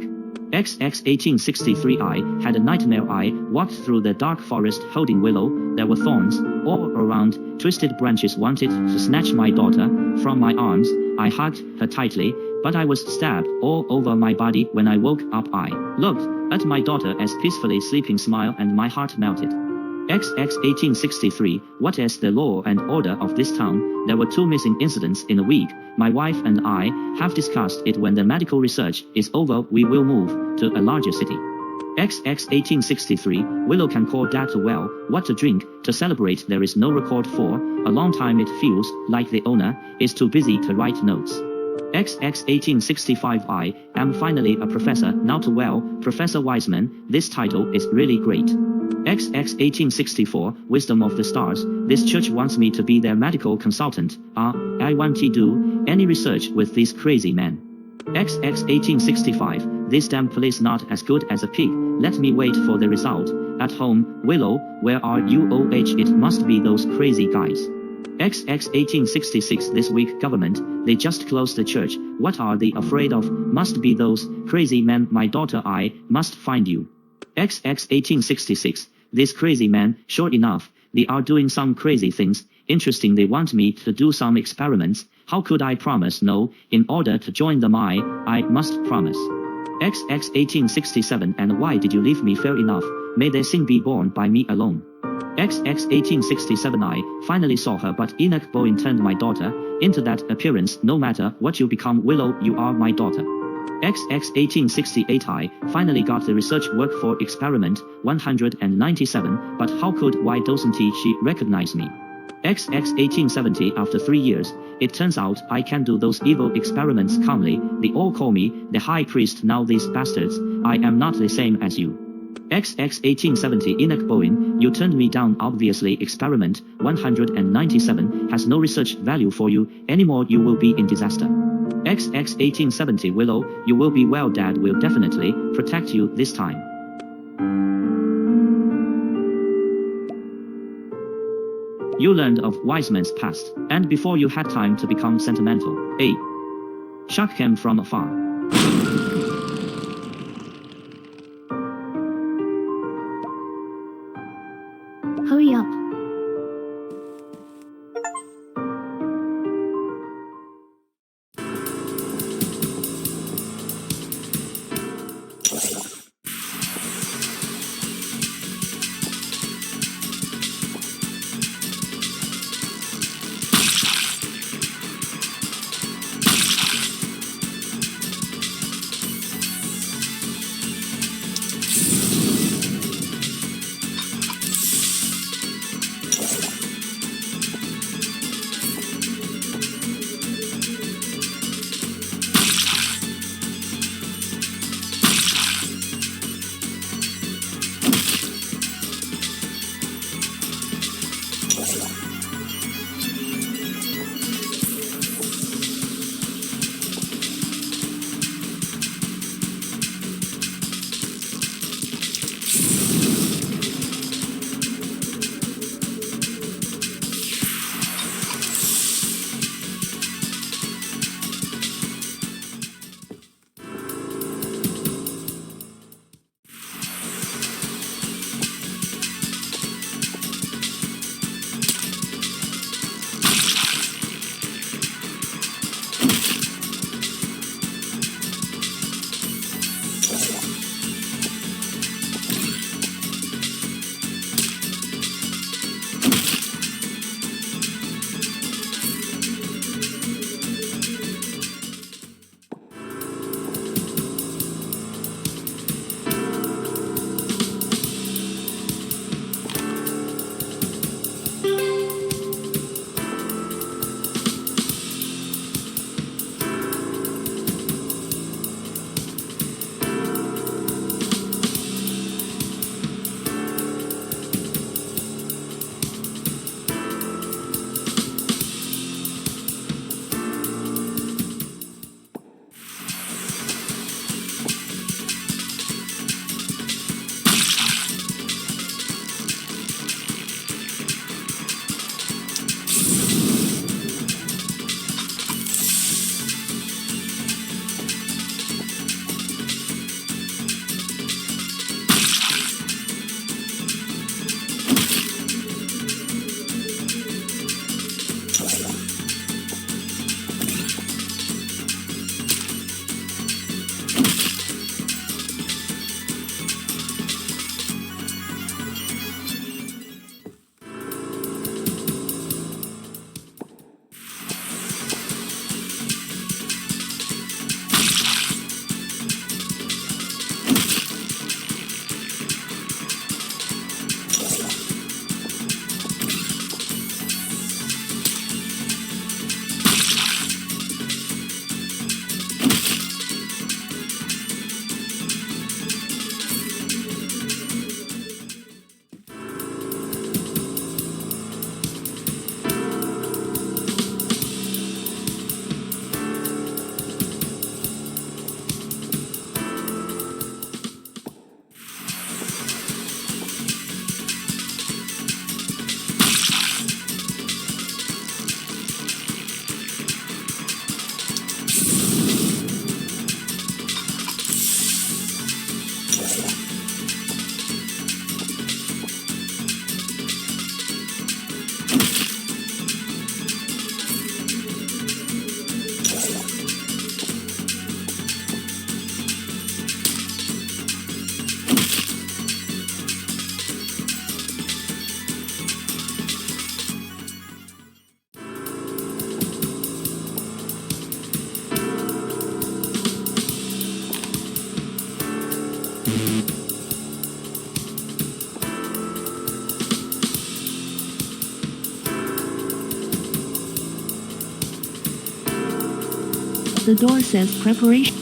XX1863 I had a nightmare. I walked through the dark forest holding Willow, there were thorns all around, twisted branches wanted to snatch my daughter from my arms, I hugged her tightly, but I was stabbed all over my body. When I woke up I looked at my daughter as peacefully sleeping, smile and my heart melted. XX1863, what is the law and order of this town? There were 2 missing incidents in a week. My wife and I have discussed it. When the medical research is over, we will move to a larger city. XX1863, Willow can call Dad to well, what to drink, to celebrate there is no record for a long time. It feels like the owner is too busy to write notes. XX1865, I am finally a professor, now to well, Professor Wiseman, this title is really great. XX1864, Wisdom of the Stars, this church wants me to be their medical consultant. I want to do any research with these crazy men. XX1865, this damn police not as good as a pig, let me wait for the result. At home, Willow, where are you? Oh, it must be those crazy guys. XX1866, this weak government, they just closed the church, what are they afraid of? Must be those crazy men. My daughter, I must find you. XX1866, this crazy man, sure enough, they are doing some crazy things, interesting, they want me to do some experiments, how could I promise no? In order to join them I must promise. XX1867, and why did you leave me? Fair enough, may their sin be borne by me alone. XX1867, I finally saw her, but Enoch Bowen turned my daughter into that appearance. No matter what you become, Willow, you are my daughter. XX1868, I finally got the research work for experiment 197, but how could, why doesn't she recognize me? XX1870, after 3 years, it turns out I can do those evil experiments calmly, they all call me the high priest now, these bastards, I am not the same as you. XX 1870 Enoch Bowen, you turned me down. Obviously experiment 197 has no research value for you anymore. You will be in disaster. XX 1870 Willow, you will be well. Dad will definitely protect you this time. You learned of wise men's past, and before you had time to become sentimental, a shock came from afar. Hurry up. The door says preparation.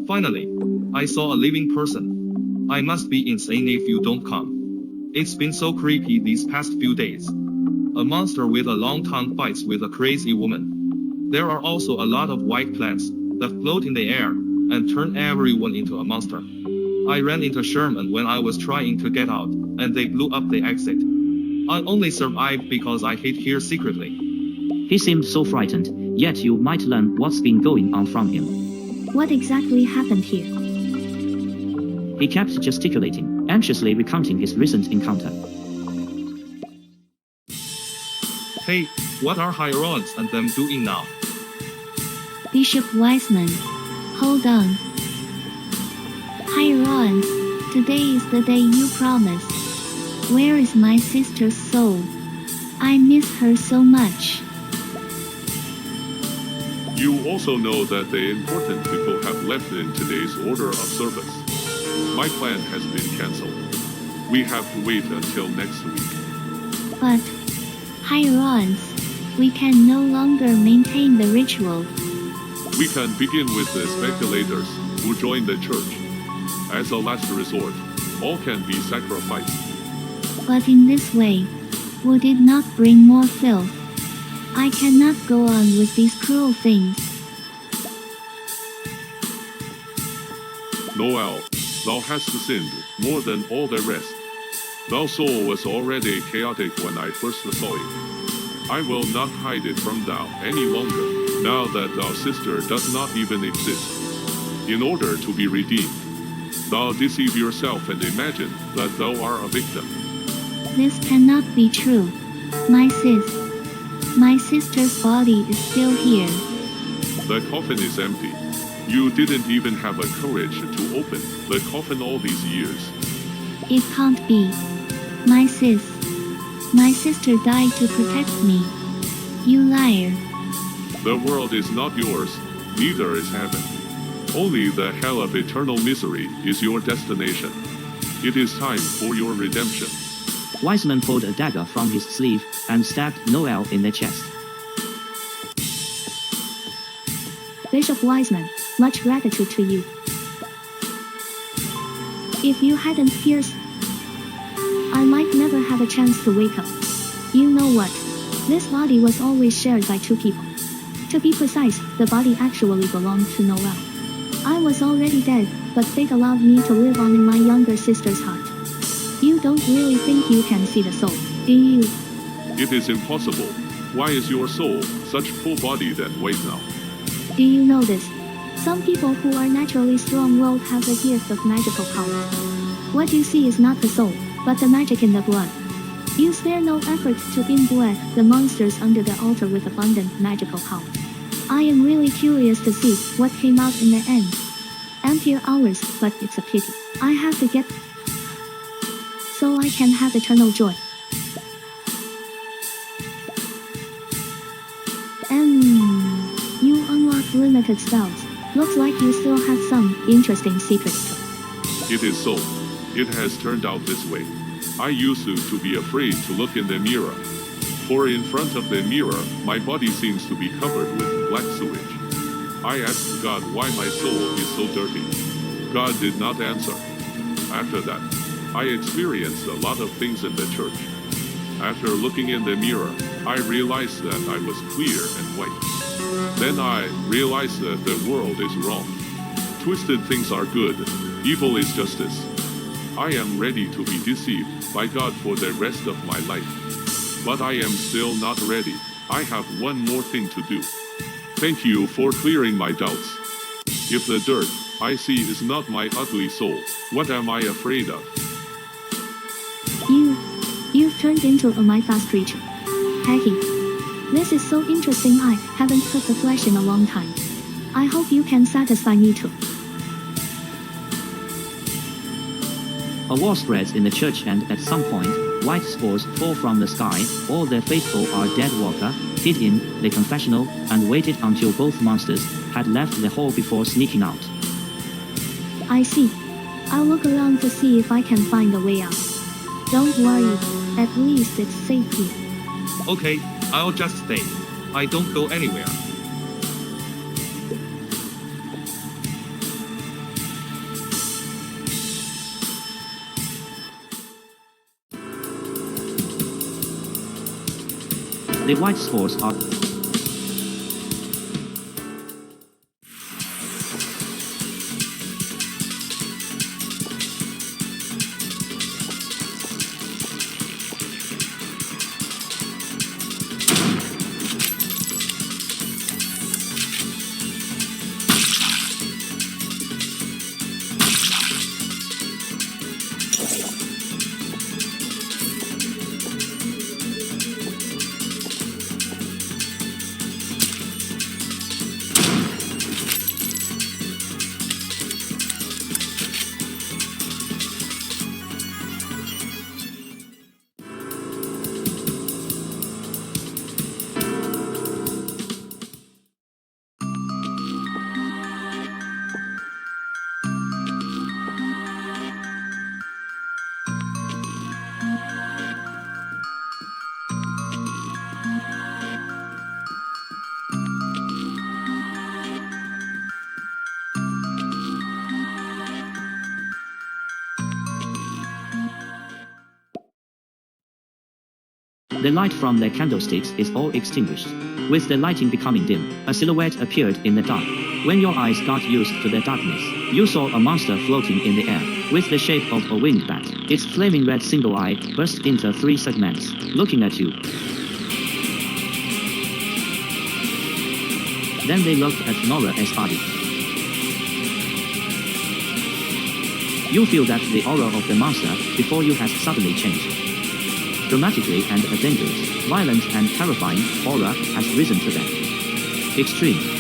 Finally, I saw a living person. I must be insane if you don't come. It's been so creepy these past few days. A monster with a long tongue fights with a crazy woman. There are also a lot of white plants that float in the air and turn everyone into a monster. I ran into Sherman when I was trying to get out, and they blew up the exit. I only survived because I hid here secretly. He seemed so frightened, yet you might learn what's been going on from him. What exactly happened here? He kept gesticulating, anxiously recounting his recent encounter. Hey, what are Hierons and them doing now? Bishop Wiseman. Hold on. Hierons, today is the day you promised. Where is my sister's soul? I miss her so much. You also know that the important people have left in today's order of service. My plan has been cancelled. We have to wait until next week. But, Hierons, we can no longer maintain the ritual. We can begin with the speculators who join the church. As a last resort, all can be sacrificed. But in this way, would it not bring more filth? I cannot go on with these cruel things. Noel, thou hast sinned more than all the rest. Thy soul was already chaotic when I first saw it. I will not hide it from thou any longer, now that thou sister does not even exist. In order to be redeemed, thou deceive yourself and imagine that thou art a victim. This cannot be true. My sister's body is still here. The coffin is empty. You didn't even have a courage to open the coffin all these years. It can't be. My sister died to protect me. You liar. The world is not yours, neither is heaven. Only the hell of eternal misery is your destination. It is time for your redemption. Wiseman pulled a dagger from his sleeve and stabbed Noel in the chest. Bishop Wiseman, much gratitude to you. If you hadn't pierced, I might never have a chance to wake up. You know what? This body was always shared by two people. To be precise, the body actually belonged to Noel. I was already dead, but fate allowed me to live on in my younger sister's heart. You don't really think you can see the soul, do you? It is impossible. Why is your soul such full-bodied and white now? Do you know this? Some people who are naturally strong-willed have the gift of magical power. What you see is not the soul, but the magic in the blood. You spare no effort to imbue the monsters under the altar with abundant magical power. I am really curious to see what came out in the end. Emptier hours, but it's a pity. I have to get so I can have eternal joy. You unlocked limited spells. Looks like you still have some interesting secrets too. It is so. It has turned out this way. I used to be afraid to look in the mirror. For in front of the mirror, my body seems to be covered with black sewage. I asked God why my soul is so dirty. God did not answer. After that, I experienced a lot of things in the church. After looking in the mirror, I realized that I was clear and white. Then I realized that the world is wrong. Twisted things are good, evil is justice. I am ready to be deceived by God for the rest of my life. But I am still not ready. I have one more thing to do. Thank you for clearing my doubts. If the dirt I see is not my ugly soul, what am I afraid of? You've turned into a my-fast creature. Peggy. This is so interesting. I haven't cut the flesh in a long time. I hope you can satisfy me too. A war spreads in the church, and at some point, white spores fall from the sky. All the faithful are dead. Walker hid in the confessional and waited until both monsters had left the hall before sneaking out. I see. I'll look around to see if I can find a way out. Don't worry, at least it's safe here. Okay, I'll just stay. I don't go anywhere. The white spores are The light from their candlesticks is all extinguished. With the lighting becoming dim, a silhouette appeared in the dark. When your eyes got used to the darkness, you saw a monster floating in the air, with the shape of a winged bat. Its flaming red single eye burst into 3 segments, looking at you. Then they looked at Nora's body. You feel that the aura of the monster before you has suddenly changed. Dramatically and a dangerous, violent and terrifying aura has risen to that extreme.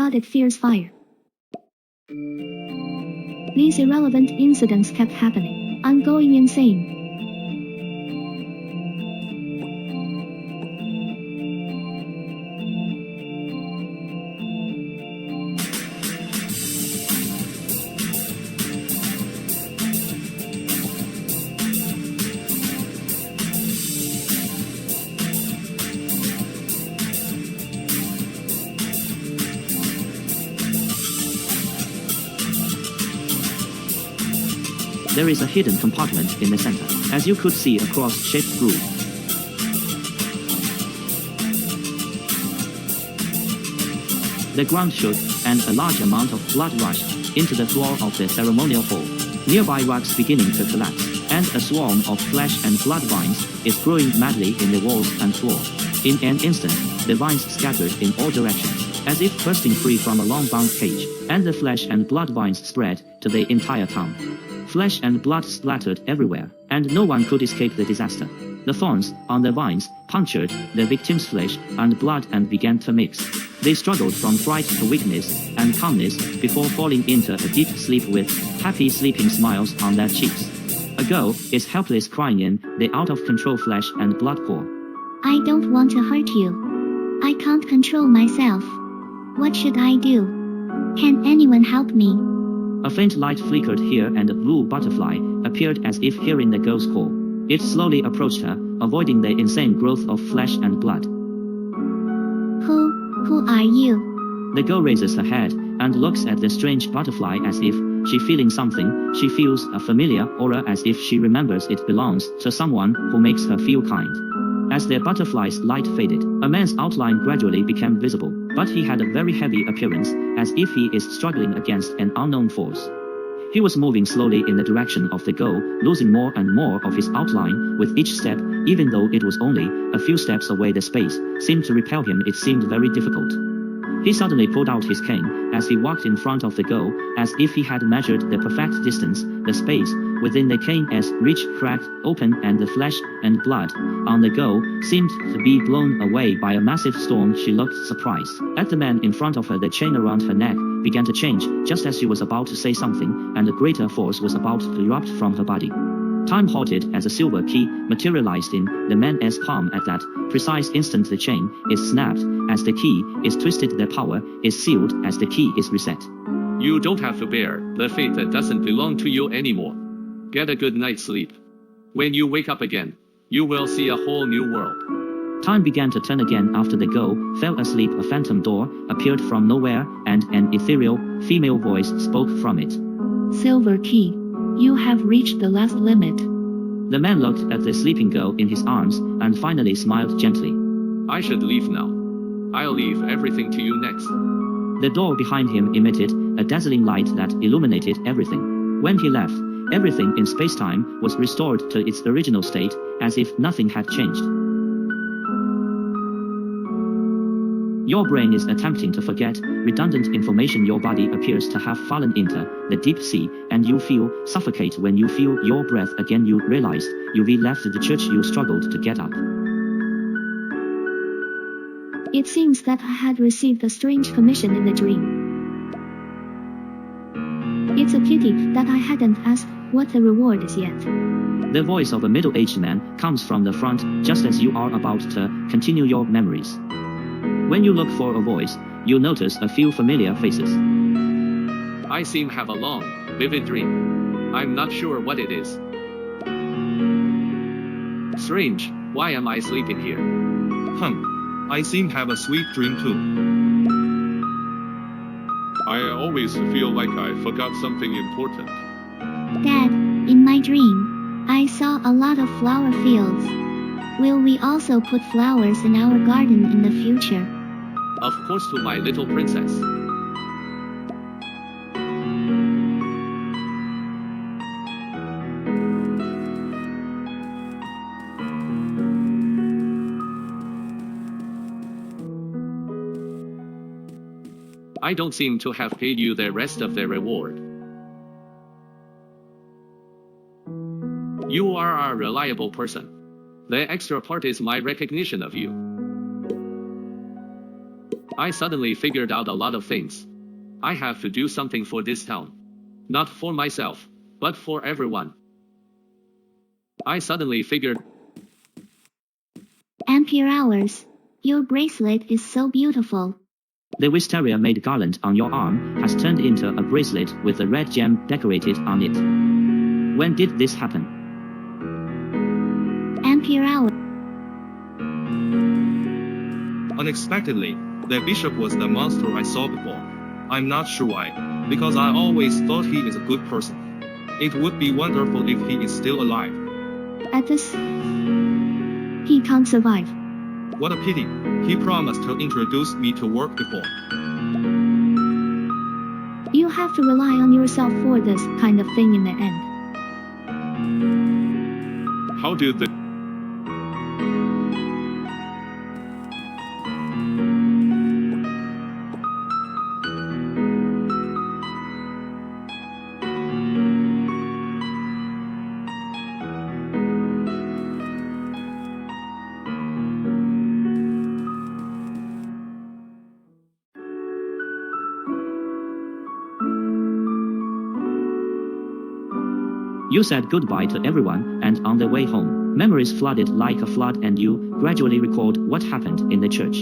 thought it fears fire. These irrelevant incidents kept happening. I'm going insane. There is a hidden compartment in the center, as you could see a cross-shaped groove. The ground shook, and a large amount of blood rushed into the floor of the ceremonial hall. Nearby rocks beginning to collapse, and a swarm of flesh and blood vines is growing madly in the walls and floor. In an instant, the vines scattered in all directions, as if bursting free from a long-bound cage, and the flesh and blood vines spread to the entire town. Flesh and blood splattered everywhere, and no one could escape the disaster. The thorns on the vines punctured the victim's flesh and blood and began to mix. They struggled from fright to weakness and calmness before falling into a deep sleep with happy sleeping smiles on their cheeks. A girl is helpless crying in the out-of-control flesh and blood core. I don't want to hurt you. I can't control myself. What should I do? Can anyone help me? A faint light flickered here and a blue butterfly appeared as if hearing the girl's call. It slowly approached her, avoiding the insane growth of flesh and blood. Who are you? The girl raises her head and looks at the strange butterfly as if she feeling something. She feels a familiar aura as if she remembers it belongs to someone who makes her feel kind. As the butterfly's light faded, a man's outline gradually became visible, but he had a very heavy appearance, as if he is struggling against an unknown force. He was moving slowly in the direction of the girl, losing more and more of his outline with each step. Even though it was only a few steps away, the space seemed to repel him. It seemed very difficult. He suddenly pulled out his cane as he walked in front of the girl, as if he had measured the perfect distance. The space within the cane as reached cracked open, and the flesh and blood on the girl seemed to be blown away by a massive storm. She looked surprised at the man in front of her. The chain around her neck began to change just as she was about to say something, and a greater force was about to erupt from her body. Time halted as a silver key materialized in the man's palm. At that precise instant, the chain is snapped as the key is twisted. The power is sealed as the key is reset. You don't have to bear the fate that doesn't belong to you anymore. Get a good night's sleep. When you wake up again, you will see a whole new world. Time began to turn again after the girl fell asleep. A phantom door appeared from nowhere, and an ethereal female voice spoke from it. Silver key. You have reached the last limit. The man looked at the sleeping girl in his arms and finally smiled gently. I should leave now. I'll leave everything to you next. The door behind him emitted a dazzling light that illuminated everything. When he left, everything in space-time was restored to its original state, as if nothing had changed. Your brain is attempting to forget redundant information. Your body appears to have fallen into the deep sea, and you feel suffocate. When you feel your breath again, you realize you've left the church. You struggled to get up. It seems that I had received a strange commission in the dream. It's a pity that I hadn't asked what the reward is yet. The voice of a middle-aged man comes from the front just as you are about to continue your memories. When you look for a voice, you notice a few familiar faces. I seem to have a long, vivid dream. I'm not sure what it is. Strange, why am I sleeping here? I seem to have a sweet dream too. I always feel like I forgot something important. Dad, in my dream, I saw a lot of flower fields. Will we also put flowers in our garden in the future? Of course, to my little princess. I don't seem to have paid you the rest of the reward. You are a reliable person. The extra part is my recognition of you. I suddenly figured out a lot of things. I have to do something for this town. Not for myself, but for everyone. I suddenly figured Ampere hours. Your bracelet is so beautiful. The wisteria made garland on your arm has turned into a bracelet with a red gem decorated on it. When did this happen? Ampere hour. Unexpectedly, the bishop was the monster I saw before. I'm not sure why, because I always thought he is a good person. It would be wonderful if he is still alive. At this, he can't survive. What a pity. He promised to introduce me to work before. You have to rely on yourself for this kind of thing in the end. How did they? You said goodbye to everyone, and on the way home, memories flooded like a flood, and you gradually recalled what happened in the church.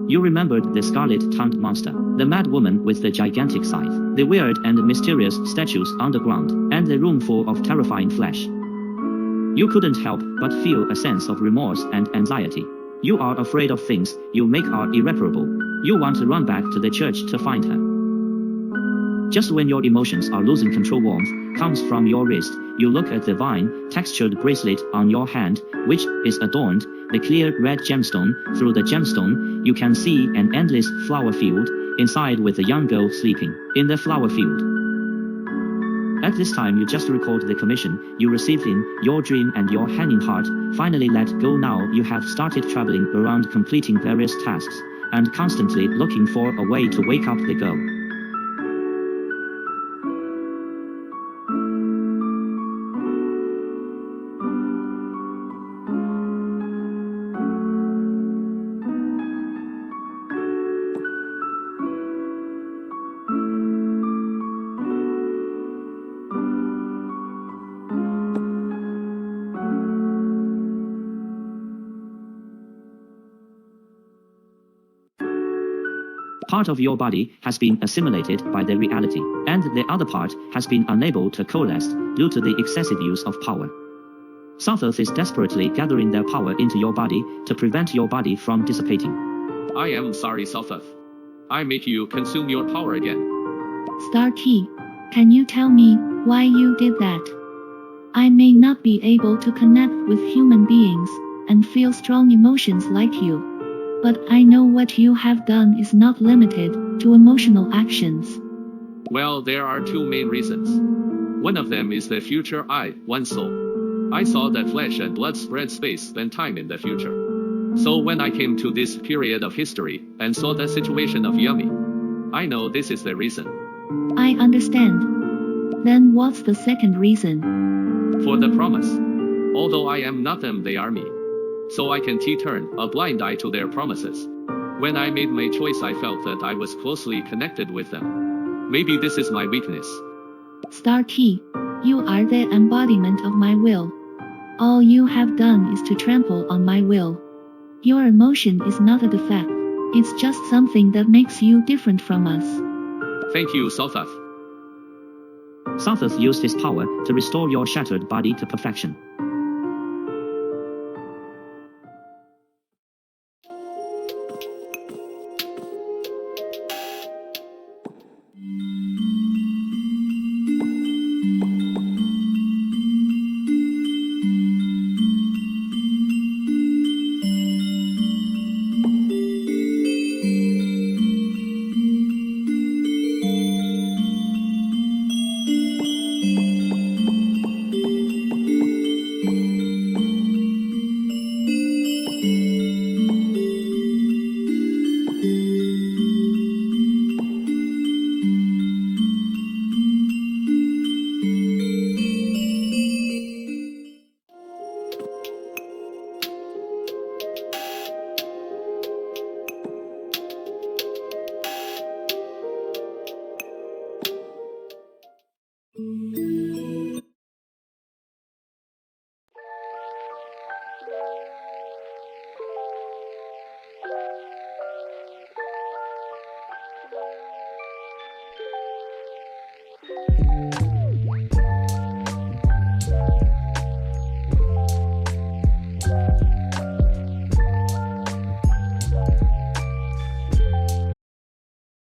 You remembered the scarlet-tongued monster, the mad woman with the gigantic scythe, the weird and mysterious statues underground, and the room full of terrifying flesh. You couldn't help but feel a sense of remorse and anxiety. You are afraid of things you make are irreparable. You want to run back to the church to find her. Just when your emotions are losing control, warmth comes from your wrist. You look at the vine-textured bracelet on your hand, which is adorned the clear red gemstone. Through the gemstone, you can see an endless flower field, inside with a young girl sleeping in the flower field. At this time you just recalled the commission you received in your dream, and your hanging heart finally let go. Now you have started traveling around, completing various tasks, and constantly looking for a way to wake up the girl. Part of your body has been assimilated by the reality, and the other part has been unable to coalesce due to the excessive use of power. South is desperately gathering their power into your body to prevent your body from dissipating. I am sorry, South. I make you consume your power again. Star Key, can you tell me why you did that? I may not be able to connect with human beings and feel strong emotions like you, but I know what you have done is not limited to emotional actions. Well, there are two main reasons. One of them is the future I once saw. I saw that flesh and blood spread space and time in the future. So when I came to this period of history and saw the situation of Yumi, I know this is the reason. I understand. Then what's the second reason? For the promise. Although I am not them, they are me. So I can turn a blind eye to their promises. When I made my choice, I felt that I was closely connected with them. Maybe this is my weakness. Star Key, you are the embodiment of my will. All you have done is to trample on my will. Your emotion is not a defect. It's just something that makes you different from us. Thank you, South. South used his power to restore your shattered body to perfection.